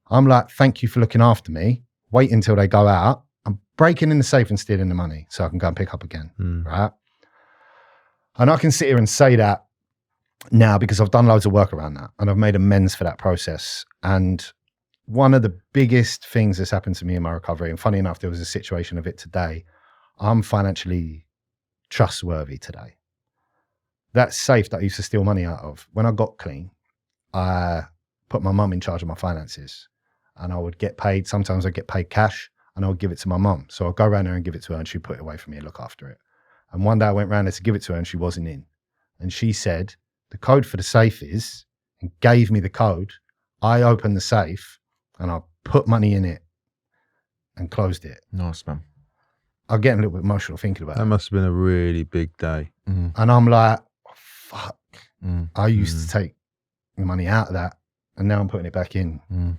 I'm like, thank you for looking after me. Wait until they go out. I'm breaking in the safe and stealing the money so I can go and pick up again. Right. And I can sit here and say that now because I've done loads of work around that and I've made amends for that process. And one of the biggest things that's happened to me in my recovery, and funny enough, there was a situation of it today. I'm financially trustworthy today. That safe that I used to steal money out of, when I got clean, I put my mum in charge of my finances and I would get paid. Sometimes I'd get paid cash and I would give it to my mum. So I'd go around there and give it to her and she'd put it away for me and look after it. And one day I went round there to give it to her and she wasn't in. And she said, the code for the safe is, and gave me the code. I opened the safe and I put money in it and closed it. Nice, man. I'm getting a little bit emotional thinking about That it. must have been a really big day. And I'm like, oh, fuck. I used to take the money out of that and now I'm putting it back in.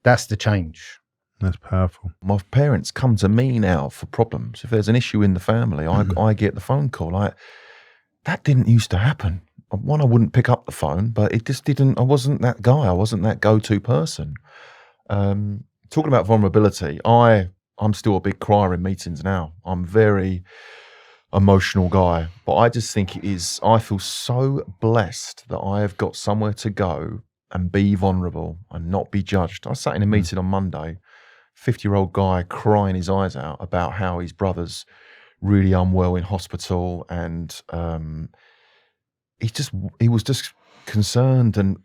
That's the change. That's powerful. My parents come to me now for problems. If there's an issue in the family, I get the phone call. That didn't used to happen. One, I wouldn't pick up the phone, but it just didn't. I wasn't that guy. I wasn't that go-to person. Talking about vulnerability, I'm still a big crier in meetings now. I'm a very emotional guy, but I just think I feel so blessed that I have got somewhere to go and be vulnerable and not be judged. I sat in a meeting on Monday, 50-year-old guy crying his eyes out about how his brother's really unwell in hospital, and he was just concerned and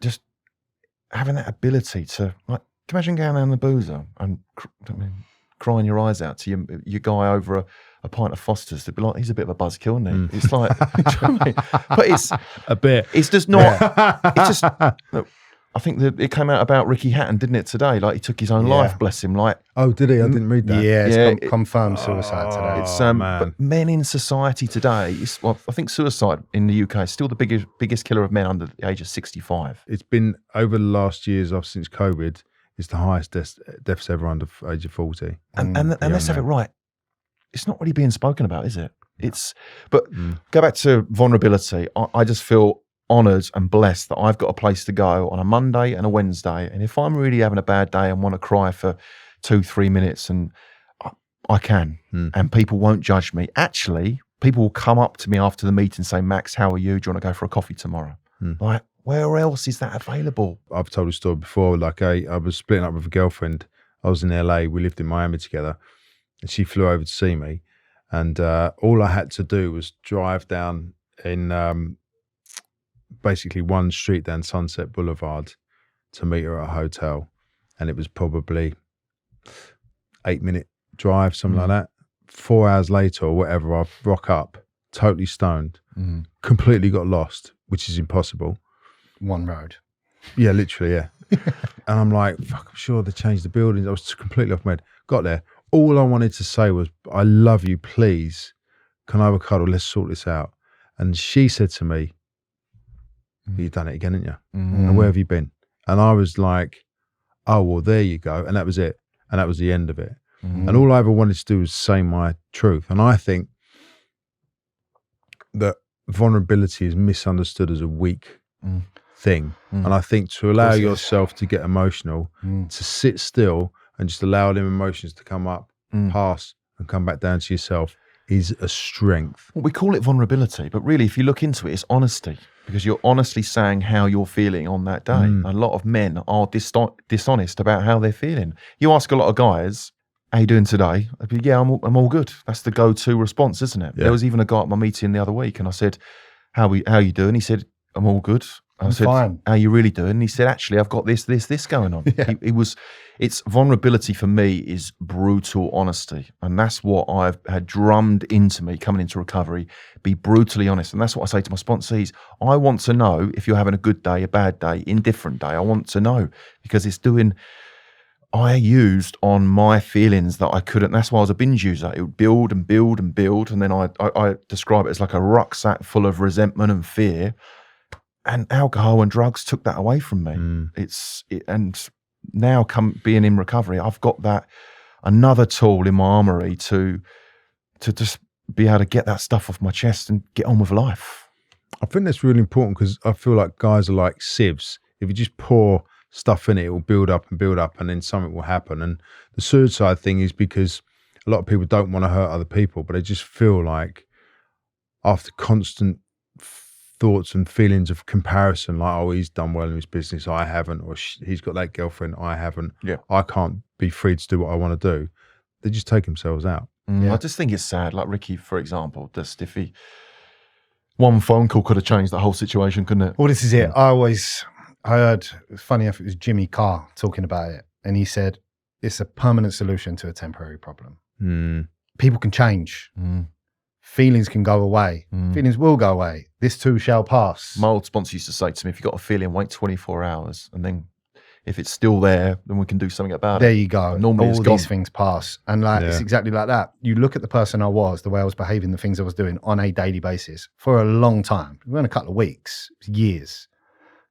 just having that ability to, like, imagine going down the boozer and crying your eyes out to your guy over a pint of Foster's. They'd be like, he's a bit of a buzzkill, isn't he? It's like, do you know what I mean? But it's a bit. It's just not. It's just. Look, I think that it came out about Ricky Hatton, didn't it, today? Like, he took his own life, bless him. Like, oh, did he? I didn't read that. Yeah, it's Yeah, confirmed suicide today. it's man. but men in society today, I think suicide in the UK is still the biggest killer of men under the age of 65. It's been over the last years, since COVID, is the highest deaths ever under age of 40. And let's have it right. It's not really being spoken about, is it? But go back to vulnerability. I just feel honoured and blessed that I've got a place to go on a Monday and a Wednesday. And if I'm really having a bad day and want to cry for 2-3 minutes, and I can, and people won't judge me. Actually, people will come up to me after the meeting and say, Max, how are you? Do you want to go for a coffee tomorrow? Like, where else is that available? I've told a story before. Like I was splitting up with a girlfriend. I was in LA. We lived in Miami together, and she flew over to see me. And all I had to do was drive down in basically one street down Sunset Boulevard to meet her at a hotel. And it was probably 8-minute drive, something like that. 4 hours later or whatever, I rock up, totally stoned, completely got lost, which is impossible. One road. Yeah, literally, yeah. And I'm like, fuck, I'm sure they changed the buildings. I was completely off my head. Got there. All I wanted to say was, I love you, please. Can I have a cuddle? Let's sort this out. And she said to me, you've done it again, haven't you? And where have you been? And I was like, oh, well, there you go. And that was it. And that was the end of it. And all I ever wanted to do was say my truth. And I think that vulnerability is misunderstood as a weak thing. And I think to allow yourself to get emotional, to sit still and just allow them emotions to come up, pass, and come back down to yourself is a strength. Well, we call it vulnerability, but really, if you look into it, it's honesty, because you're honestly saying how you're feeling on that day. A lot of men are dishonest about how they're feeling. You ask a lot of guys, how you doing today? I'd be, yeah, I'm all good. That's the go-to response, isn't it? Yeah. There was even a guy at my meeting the other week, and I said, how you doing? He said, I'm all good. I said, fine. How you really doing? And he said, actually, I've got this going on. Yeah. It's vulnerability for me is brutal honesty. And that's what I've had drummed into me coming into recovery. Be brutally honest. And that's what I say to my sponsees. I want to know if you're having a good day, a bad day, indifferent day. I want to know, because I used on my feelings that I couldn't. That's why I was a binge user. It would build and build and build. And then I describe it as like a rucksack full of resentment and fear. And alcohol and drugs took that away from me. And now being in recovery, I've got that another tool in my armory to just be able to get that stuff off my chest and get on with life. I think that's really important, because I feel like guys are like sieves. If you just pour stuff in it, it will build up, and then something will happen. And the suicide thing is because a lot of people don't want to hurt other people, but they just feel like after constant thoughts and feelings of comparison, like, oh, he's done well in his business, I haven't, or he's got that girlfriend, I haven't, I can't be free to do what I want to do, they just take themselves out. I just think it's sad. Like Ricky, for example, just if one phone call could have changed the whole situation, couldn't it? Well, this is it. I heard, it's funny enough, it was Jimmy Carr talking about it, and he said it's a permanent solution to a temporary problem. People can change. Feelings can go away. Feelings will go away. This too shall pass. My old sponsor used to say to me, if you've got a feeling, wait 24 hours. And then if it's still there, then we can do something about it. There you go. Normally all these things pass. And it's exactly like that. You look at the person I was, the way I was behaving, the things I was doing on a daily basis for a long time. It wasn't a couple of weeks, years.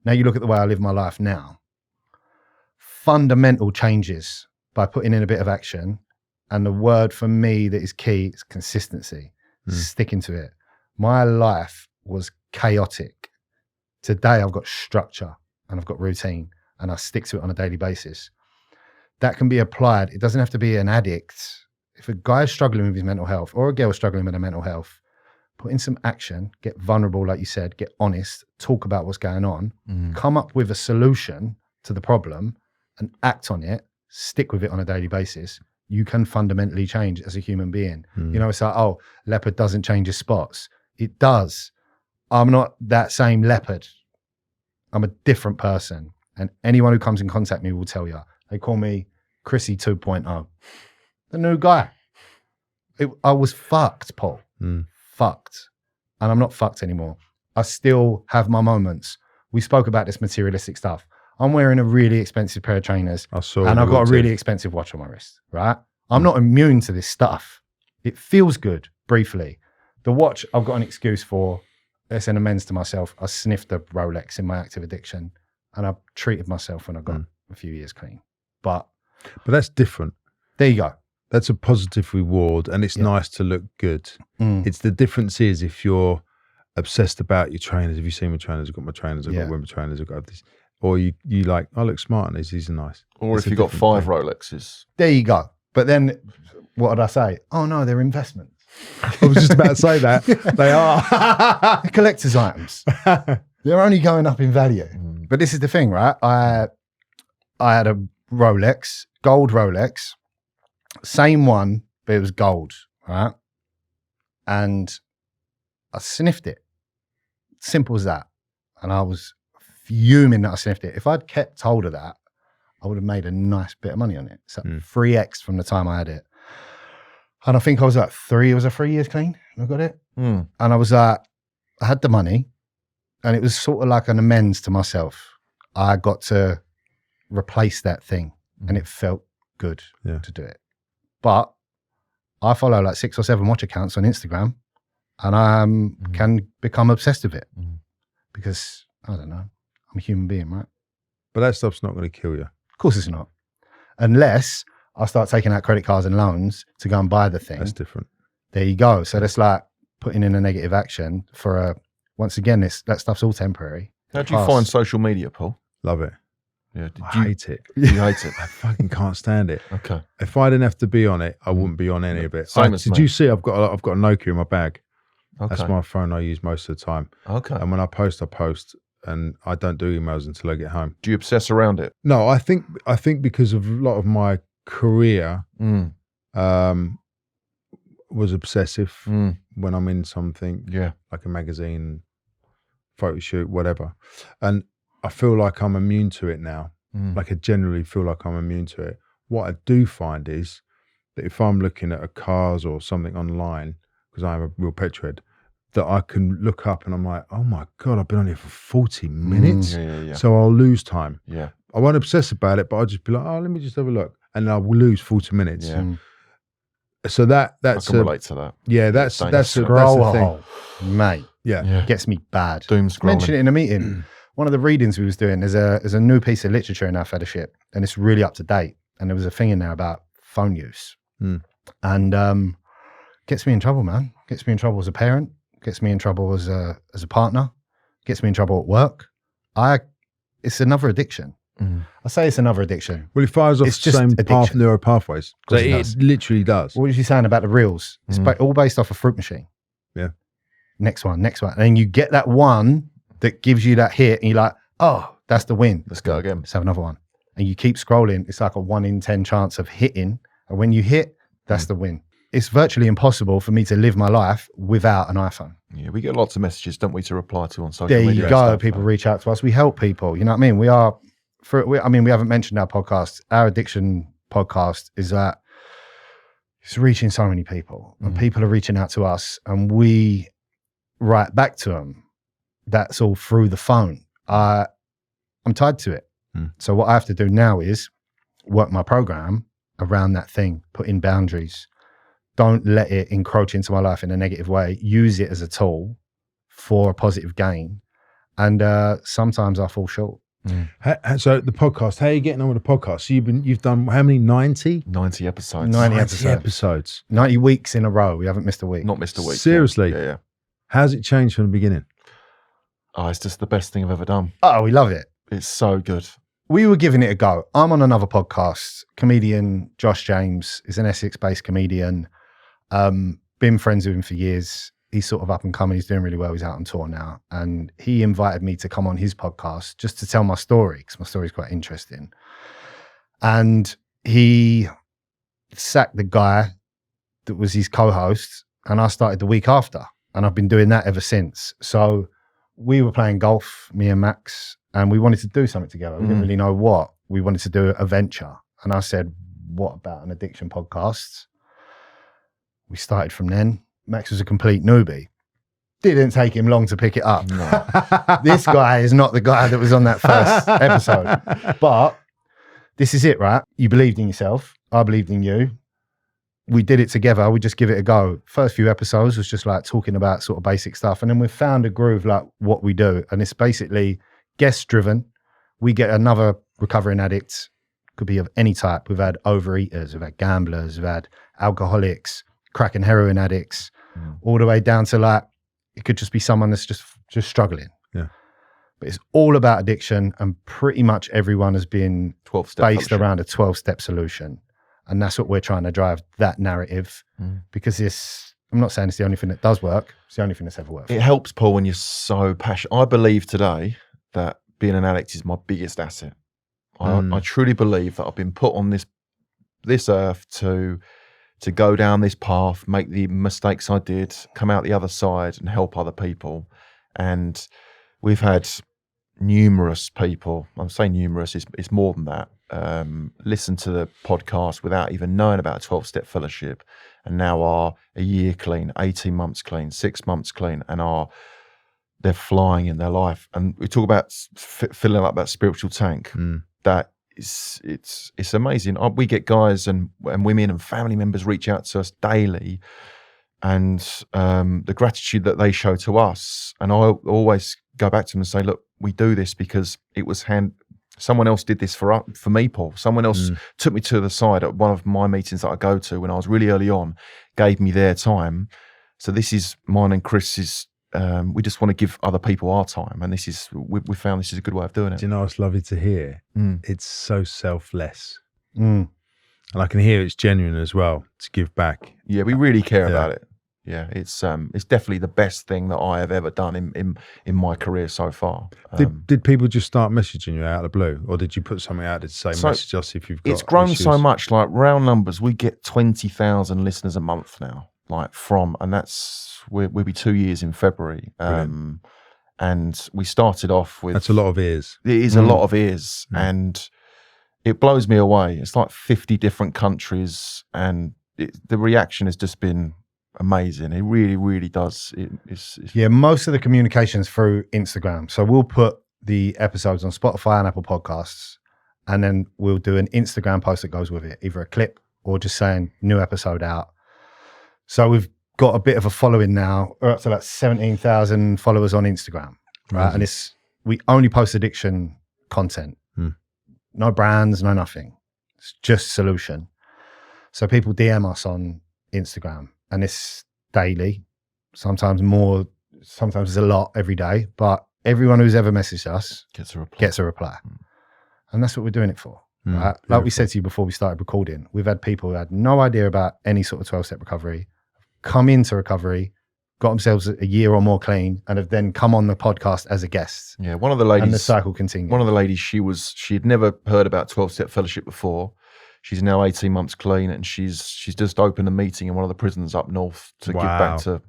Now you look at the way I live my life now. Fundamental changes by putting in a bit of action. And the word for me that is key is consistency. Sticking to it. My life was chaotic. Today I've got structure and I've got routine, and I stick to it on a daily basis. That can be applied. It doesn't have to be an addict. If a guy is struggling with his mental health, or a girl is struggling with their mental health, put in some action, get vulnerable, like you said, get honest, talk about what's going on, come up with a solution to the problem and act on it, stick with it on a daily basis. You can fundamentally change as a human being. You know, it's like, oh, leopard doesn't change his spots. It does. I'm not that same leopard. I'm a different person. And anyone who comes in contact with me will tell you. They call me Chrissy 2.0. The new guy. I was fucked, Paul. Fucked. And I'm not fucked anymore. I still have my moments. We spoke about this materialistic stuff. I'm wearing a really expensive pair of trainers, and I've got a really expensive watch on my wrist, right? I'm not immune to this stuff. It feels good, briefly. The watch, I've got an excuse for. It's an amends to myself. I sniffed the Rolex in my active addiction, and I treated myself when I got a few years clean. But that's different. there you go. That's a positive reward, and it's Yeah. nice to look good. Mm. It's the difference is if you're obsessed about your trainers. Have you seen my trainers? I've got my trainers. I've Yeah. got women's trainers. I've got this. Or you like, I look smart in these. These are nice. Or It's if a you've got different 5 thing. Rolexes. There you go. But then, what did I say? Oh no, they're investments. I was just about to say that. They are. Collector's items. They're only going up in value. Mm. But this is the thing, right? I had a Rolex, gold Rolex, same one, but it was gold, right? And I sniffed it. Simple as that. And I was fuming that I sniffed it. If I'd kept hold of that, I would have made a nice bit of money on it. So 3x from the time I had it. And I think I was like it was a 3 years clean. I got it. Mm. And I was like, I had the money, and it was sort of like an amends to myself. I got to replace that thing, and it felt good to do it. But I follow like 6 or 7 watch accounts on Instagram, and I can become obsessed with it because, I don't know, I'm a human being, right? But that stuff's not going to kill you. Of course it's not. Unless I start taking out credit cards and loans to go and buy the thing. That's different. There you go. So that's like putting in a negative action for a, once again, that stuff's all temporary. How do you find social media, Paul? Love it. Yeah, I hate it. You hate it? I fucking can't stand it. Okay. If I didn't have to be on it, I wouldn't be on any of it. Same as Did me. you see? I've got a Nokia in my bag. Okay. That's my phone I use most of the time. Okay. And when I post, and I don't do emails until I get home. Do you obsess around it? No, I think because of a lot of my career was obsessive when I'm in something, like a magazine, photo shoot, whatever. And I feel like I'm immune to it now. Like I generally feel like I'm immune to it. What I do find is that if I'm looking at a cars or something online, because I'm a real petrhead, that I can look up and I'm like, oh my God, I've been on here for 40 minutes. So I'll lose time. Yeah. I won't obsess about it, but I'll just be like, oh, let me just have a look. And I will lose 40 minutes. Yeah. So that's I can relate to that. Yeah, that's the Scroll thing. hole, mate. Yeah. Gets me bad. Doom scrolling. Mentioned it in a meeting. One of the readings we was doing, there's a new piece of literature in our fellowship, and it's really up to date. And there was a thing in there about phone use, and gets me in trouble, man. Gets me in trouble as a parent. Gets me in trouble as a partner. Gets me in trouble at work. It's another addiction. I say it's another addiction. Well, it fires off It's the just same addiction. neural pathways. So Of course it it does. literally does. What was you saying about the reels? It's all based off a fruit machine. Yeah. Next one. And then you get that one that gives you that hit, and you're like, oh, that's the win. Let's go again. Let's have another one. And you keep scrolling. It's like a 1 in 10 chance of hitting. And when you hit, that's the win. It's virtually impossible for me to live my life without an iPhone. Yeah, we get lots of messages, don't we, to reply to on social There media. you and go. stuff, People so. reach out to us. We help people. You know what I mean? We haven't mentioned our podcast. Our addiction podcast is that it's reaching so many people, and people are reaching out to us, and we write back to them. That's all through the phone. I'm tied to it. So what I have to do now is work my program around that thing, put in boundaries. Don't let it encroach into my life in a negative way. Use it as a tool for a positive gain. And sometimes I fall short. So the podcast, how are you getting on with the podcast? So you've done how many? 90? 90 episodes. 90 episodes. 90 weeks in a row. We haven't missed a week. Not missed a week. Seriously? Yeah. How's it changed from the beginning? Oh, it's just the best thing I've ever done. Oh, we love it. It's so good. We were giving it a go. I'm on another podcast. Comedian Josh James is an Essex-based comedian. Been friends with him for years. He's sort of up and coming. He's doing really well. He's out on tour now. And he invited me to come on his podcast just to tell my story, because my story is quite interesting. And he sacked the guy that was his co-host, and I started the week after. And I've been doing that ever since. So we were playing golf, me and Max, and we wanted to do something together. We didn't really know what. We wanted to do a venture. And I said, what about an addiction podcast? We started from then. Max was a complete newbie. Didn't take him long to pick it up. No. This guy is not the guy that was on that first episode. But this is it, right? You believed in yourself. I believed in you. We did it together. We just give it a go. First few episodes was just like talking about sort of basic stuff. And then we found a groove like what we do. And it's basically guest driven. We get another recovering addict Could be of any type. We've had overeaters, we've had gamblers, we've had alcoholics, crack and heroin addicts, all the way down to like, it could just be someone that's just struggling. Yeah. But it's all about addiction, and pretty much everyone has been 12-step based fellowship. around a 12-step solution. And that's what we're trying to drive, that narrative, because I'm not saying it's the only thing that does work. It's the only thing that's ever worked. It helps, Paul, when you're so passionate. I believe today that being an addict is my biggest asset. I truly believe that I've been put on this earth to go down this path, make the mistakes I did, come out the other side and help other people. And we've had numerous people, I'm saying numerous, it's more than that, listen to the podcast without even knowing about a 12-step fellowship, and now are a year clean, 18 months clean, 6 months clean, and they're flying in their life. And we talk about filling up that spiritual tank. That is, it's amazing. We get guys and women and family members reach out to us daily, and the gratitude that they show to us. And I always go back to them and say, look, we do this because it was someone else did this for me, Paul. Someone else took me to the side at one of my meetings that I go to when I was really early on, gave me their time. So this is mine and Chris's. We just want to give other people our time, and we found this is a good way of doing it. Do you know what's lovely to hear? It's so selfless, and I can hear it's genuine as well to give back. Yeah, we really care about it. Yeah, it's definitely the best thing that I have ever done in my career so far. Did people just start messaging you out of the blue, or did you put something out to say message us if you've got? It's grown issues? so much. Like round numbers, we get 20,000 listeners a month now. And we'll be 2 years in February. And we started off with, that's a lot of ears. It is a lot of ears, and it blows me away. It's like 50 different countries, and the reaction has just been amazing. It really, really does. Yeah, most of the communication's through Instagram. So we'll put the episodes on Spotify and Apple Podcasts, and then we'll do an Instagram post that goes with it, either a clip or just saying new episode out. So we've got a bit of a following now. We're up to like 17,000 followers on Instagram, right? And we only post addiction content. No brands, no nothing. It's just solution. So people DM us on Instagram, and it's daily, sometimes more, sometimes it's a lot every day, but everyone who's ever messaged us gets a reply. And that's what we're doing it for. Right? Like we said to you before we started recording, we've had people who had no idea about any sort of 12-step recovery, come into recovery, got themselves a year or more clean, and have then come on the podcast as a guest. Yeah, one of the ladies, and the cycle continues. One of the ladies, she had never heard about 12-step fellowship before. She's now 18 months clean, and she's just opened a meeting in one of the prisons up north to give back to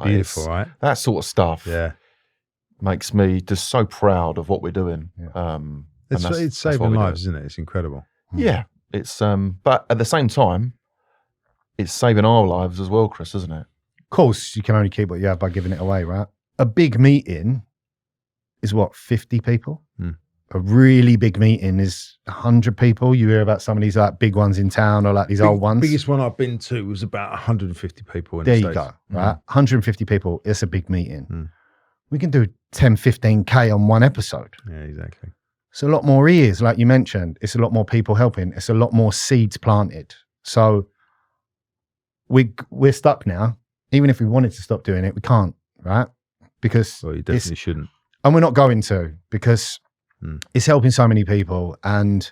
beautiful, right? That sort of stuff. Yeah, makes me just so proud of what we're doing. Yeah. It's saving lives, isn't it? It's incredible. Yeah, it's but at the same time, it's saving our lives as well, Chris, isn't it? Of course, you can only keep what you have by giving it away, right? A big meeting is what, 50 people? A really big meeting is 100 people. You hear about some of these like big ones in town, or like these old ones. Biggest one I've been to was about 150 people. There you go, right? 150 people. It's a big meeting. We can do 10, 15K on one episode. Yeah, exactly. It's a lot more ears, like you mentioned. It's a lot more people helping. It's a lot more seeds planted. So we're stuck now. Even if we wanted to stop doing it, we can't, right? Because you definitely shouldn't. And we're not going to, because it's helping so many people. And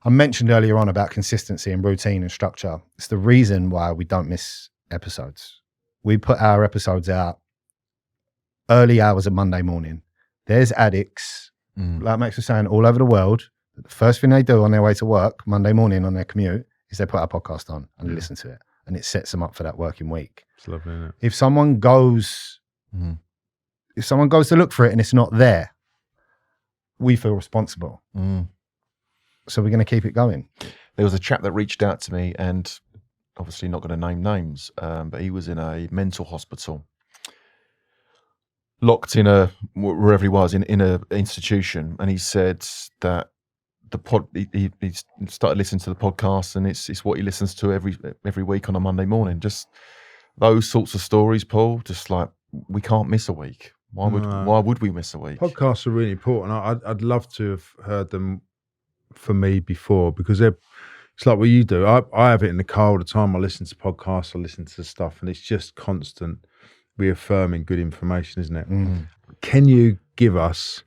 I mentioned earlier on about consistency and routine and structure. It's the reason why we don't miss episodes. We put our episodes out early hours of Monday morning. There's addicts, like Max was saying, all over the world. The first thing they do on their way to work Monday morning on their commute is they put our podcast on and listen to it. And it sets them up for that working week. It's lovely, isn't it? If someone goes to look for it and it's not there, we feel responsible. So we're going to keep it going. There was a chap that reached out to me, and obviously not going to name names, but he was in a mental hospital, locked in wherever he was, in a institution, and he said that he started listening to the podcast, and it's what he listens to every week on a Monday morning. Just those sorts of stories, Paul. Just like, we can't miss a week. Why would we miss a week? Podcasts are really important. I'd love to have heard them for me before, because it's like what you do. I have it in the car all the time. I listen to podcasts, I listen to stuff, and it's just constant reaffirming good information, isn't it? Can you give us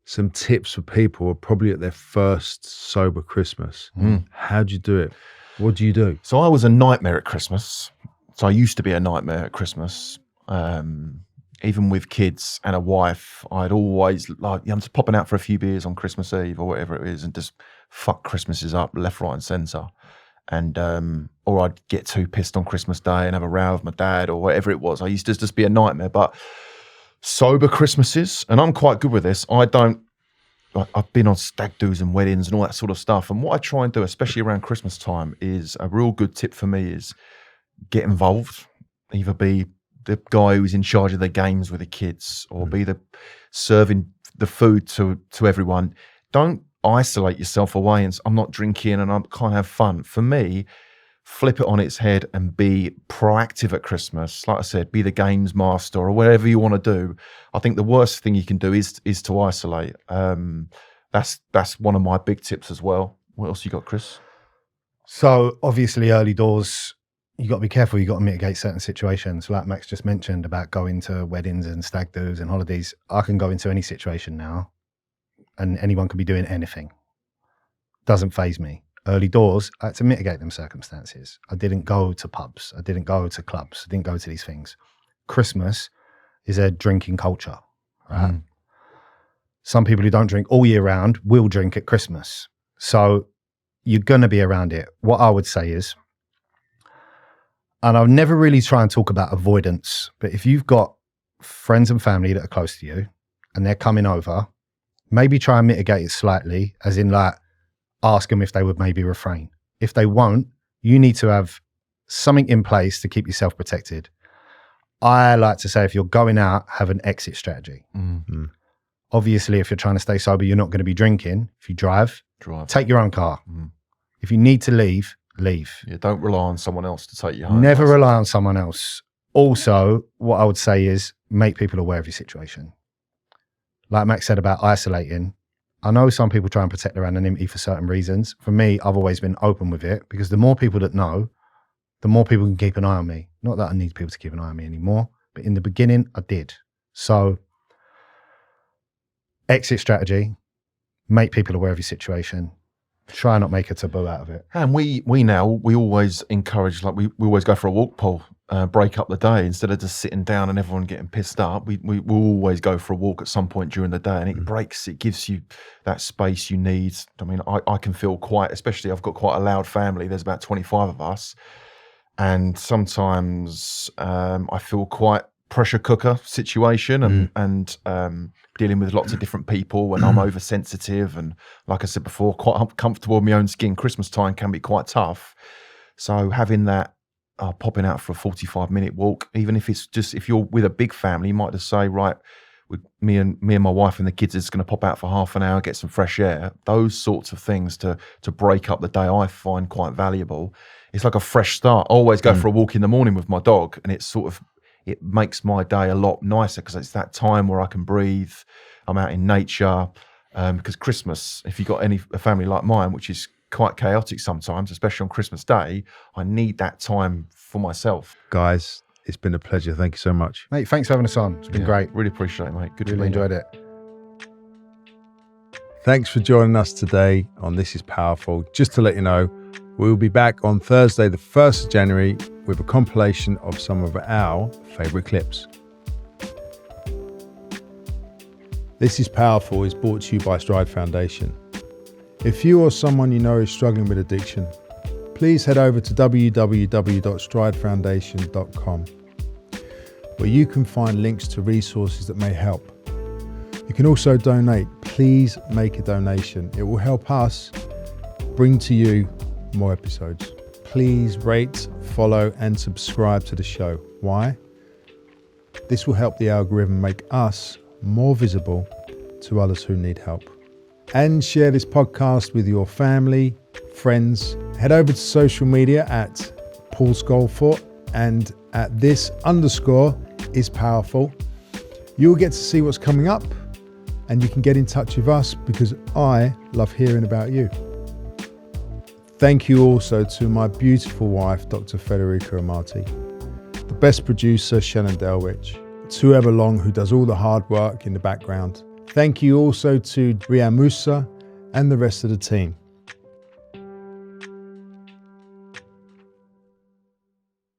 some tips for people who are probably at their first sober Christmas? How do you do it? What do you do? So I was a nightmare at Christmas. So I used to be a nightmare at Christmas. Even with kids and a wife, I'd always like, I'm just popping out for a few beers on Christmas Eve or whatever it is and just fuck Christmases up left, right and centre. And, or I'd get too pissed on Christmas Day and have a row with my dad or whatever it was. I used to just be a nightmare. But sober Christmases, and I'm quite good with this, I've been on stag do's and weddings and all that sort of stuff. And what I try and do, especially around Christmas time, is a real good tip for me is get involved. Either be the guy who's in charge of the games with the kids or be the serving the food to everyone. Don't isolate yourself away and I'm not drinking and I can't have fun. For me, flip it on its head and be proactive at Christmas. Like I said, be the games master or whatever you want to do. I think the worst thing you can do is to isolate. That's one of my big tips as well. What else you got, Chris? So obviously early doors, you got to be careful. You got to mitigate certain situations. Like Max just mentioned about going to weddings and stag do's and holidays. I can go into any situation now and anyone can be doing anything. Doesn't faze me. Early doors, I had to mitigate them circumstances. I didn't go to pubs. I didn't go to clubs. I didn't go to these things. Christmas is a drinking culture, right? Some people who don't drink all year round will drink at Christmas. So you're going to be around it. What I would say is, and I'll never really try and talk about avoidance, but if you've got friends and family that are close to you and they're coming over, maybe try and mitigate it slightly, as in like ask them if they would maybe refrain. If they won't, you need to have something in place to keep yourself protected. I like to say if you're going out, have an exit strategy. Obviously, if you're trying to stay sober, you're not going to be drinking. If you drive. Take your own car. If you need to leave. Yeah, don't rely on someone else to take you home. Never rely on someone else. Also, what I would say is make people aware of your situation. Like Max said about isolating, I know some people try and protect their anonymity for certain reasons. For me, I've always been open with it because the more people that know, the more people can keep an eye on me. Not that I need people to keep an eye on me anymore, but in the beginning, I did. So, exit strategy, make people aware of your situation. Try not make a taboo out of it. And we always encourage, like we always go for a walk, Paul, break up the day instead of just sitting down and everyone getting pissed up. We always go for a walk at some point during the day, and it gives you that space you need. I mean, I can feel especially I've got quite a loud family. There's about 25 of us, and sometimes I feel quite pressure cooker situation and dealing with lots of different people, and I'm oversensitive and, like I said before, quite uncomfortable in my own skin. Christmas time can be quite tough. So having that popping out for a 45-minute walk, even if it's just, if you're with a big family, you might just say, right, me and my wife and the kids are just going to pop out for half an hour, get some fresh air. Those sorts of things to break up the day I find quite valuable. It's like a fresh start. I always go for a walk in the morning with my dog, and it's sort of, it makes my day a lot nicer because it's that time where I can breathe. I'm out in nature. Because Christmas, if you've got a family like mine, which is quite chaotic sometimes, especially on Christmas Day, I need that time for myself. Guys, it's been a pleasure. Thank you so much. Mate, thanks for having us on. It's been great. Really appreciate it, mate. Good to really meet you. enjoyed it. Thanks for joining us today on This Is Powerful. Just to let you know, we'll be back on Thursday, the 1st of January, with a compilation of some of our favourite clips. This Is Powerful is brought to you by Stride Foundation. If you or someone you know is struggling with addiction, please head over to www.stridefoundation.com, where you can find links to resources that may help. You can also donate. Please make a donation. It will help us bring to you more episodes. Please rate, follow, and subscribe to the show. Why? This will help the algorithm make us more visible to others who need help. And share this podcast with your family, friends. Head over to social media at Paul Scolfort and at this_is_powerful. You'll get to see what's coming up, and you can get in touch with us because I love hearing about you. Thank you also to my beautiful wife, Dr. Federica Amati, the best producer, Shannon Delwich, to Ever Long, who does all the hard work in the background. Thank you also to Ria Musa and the rest of the team.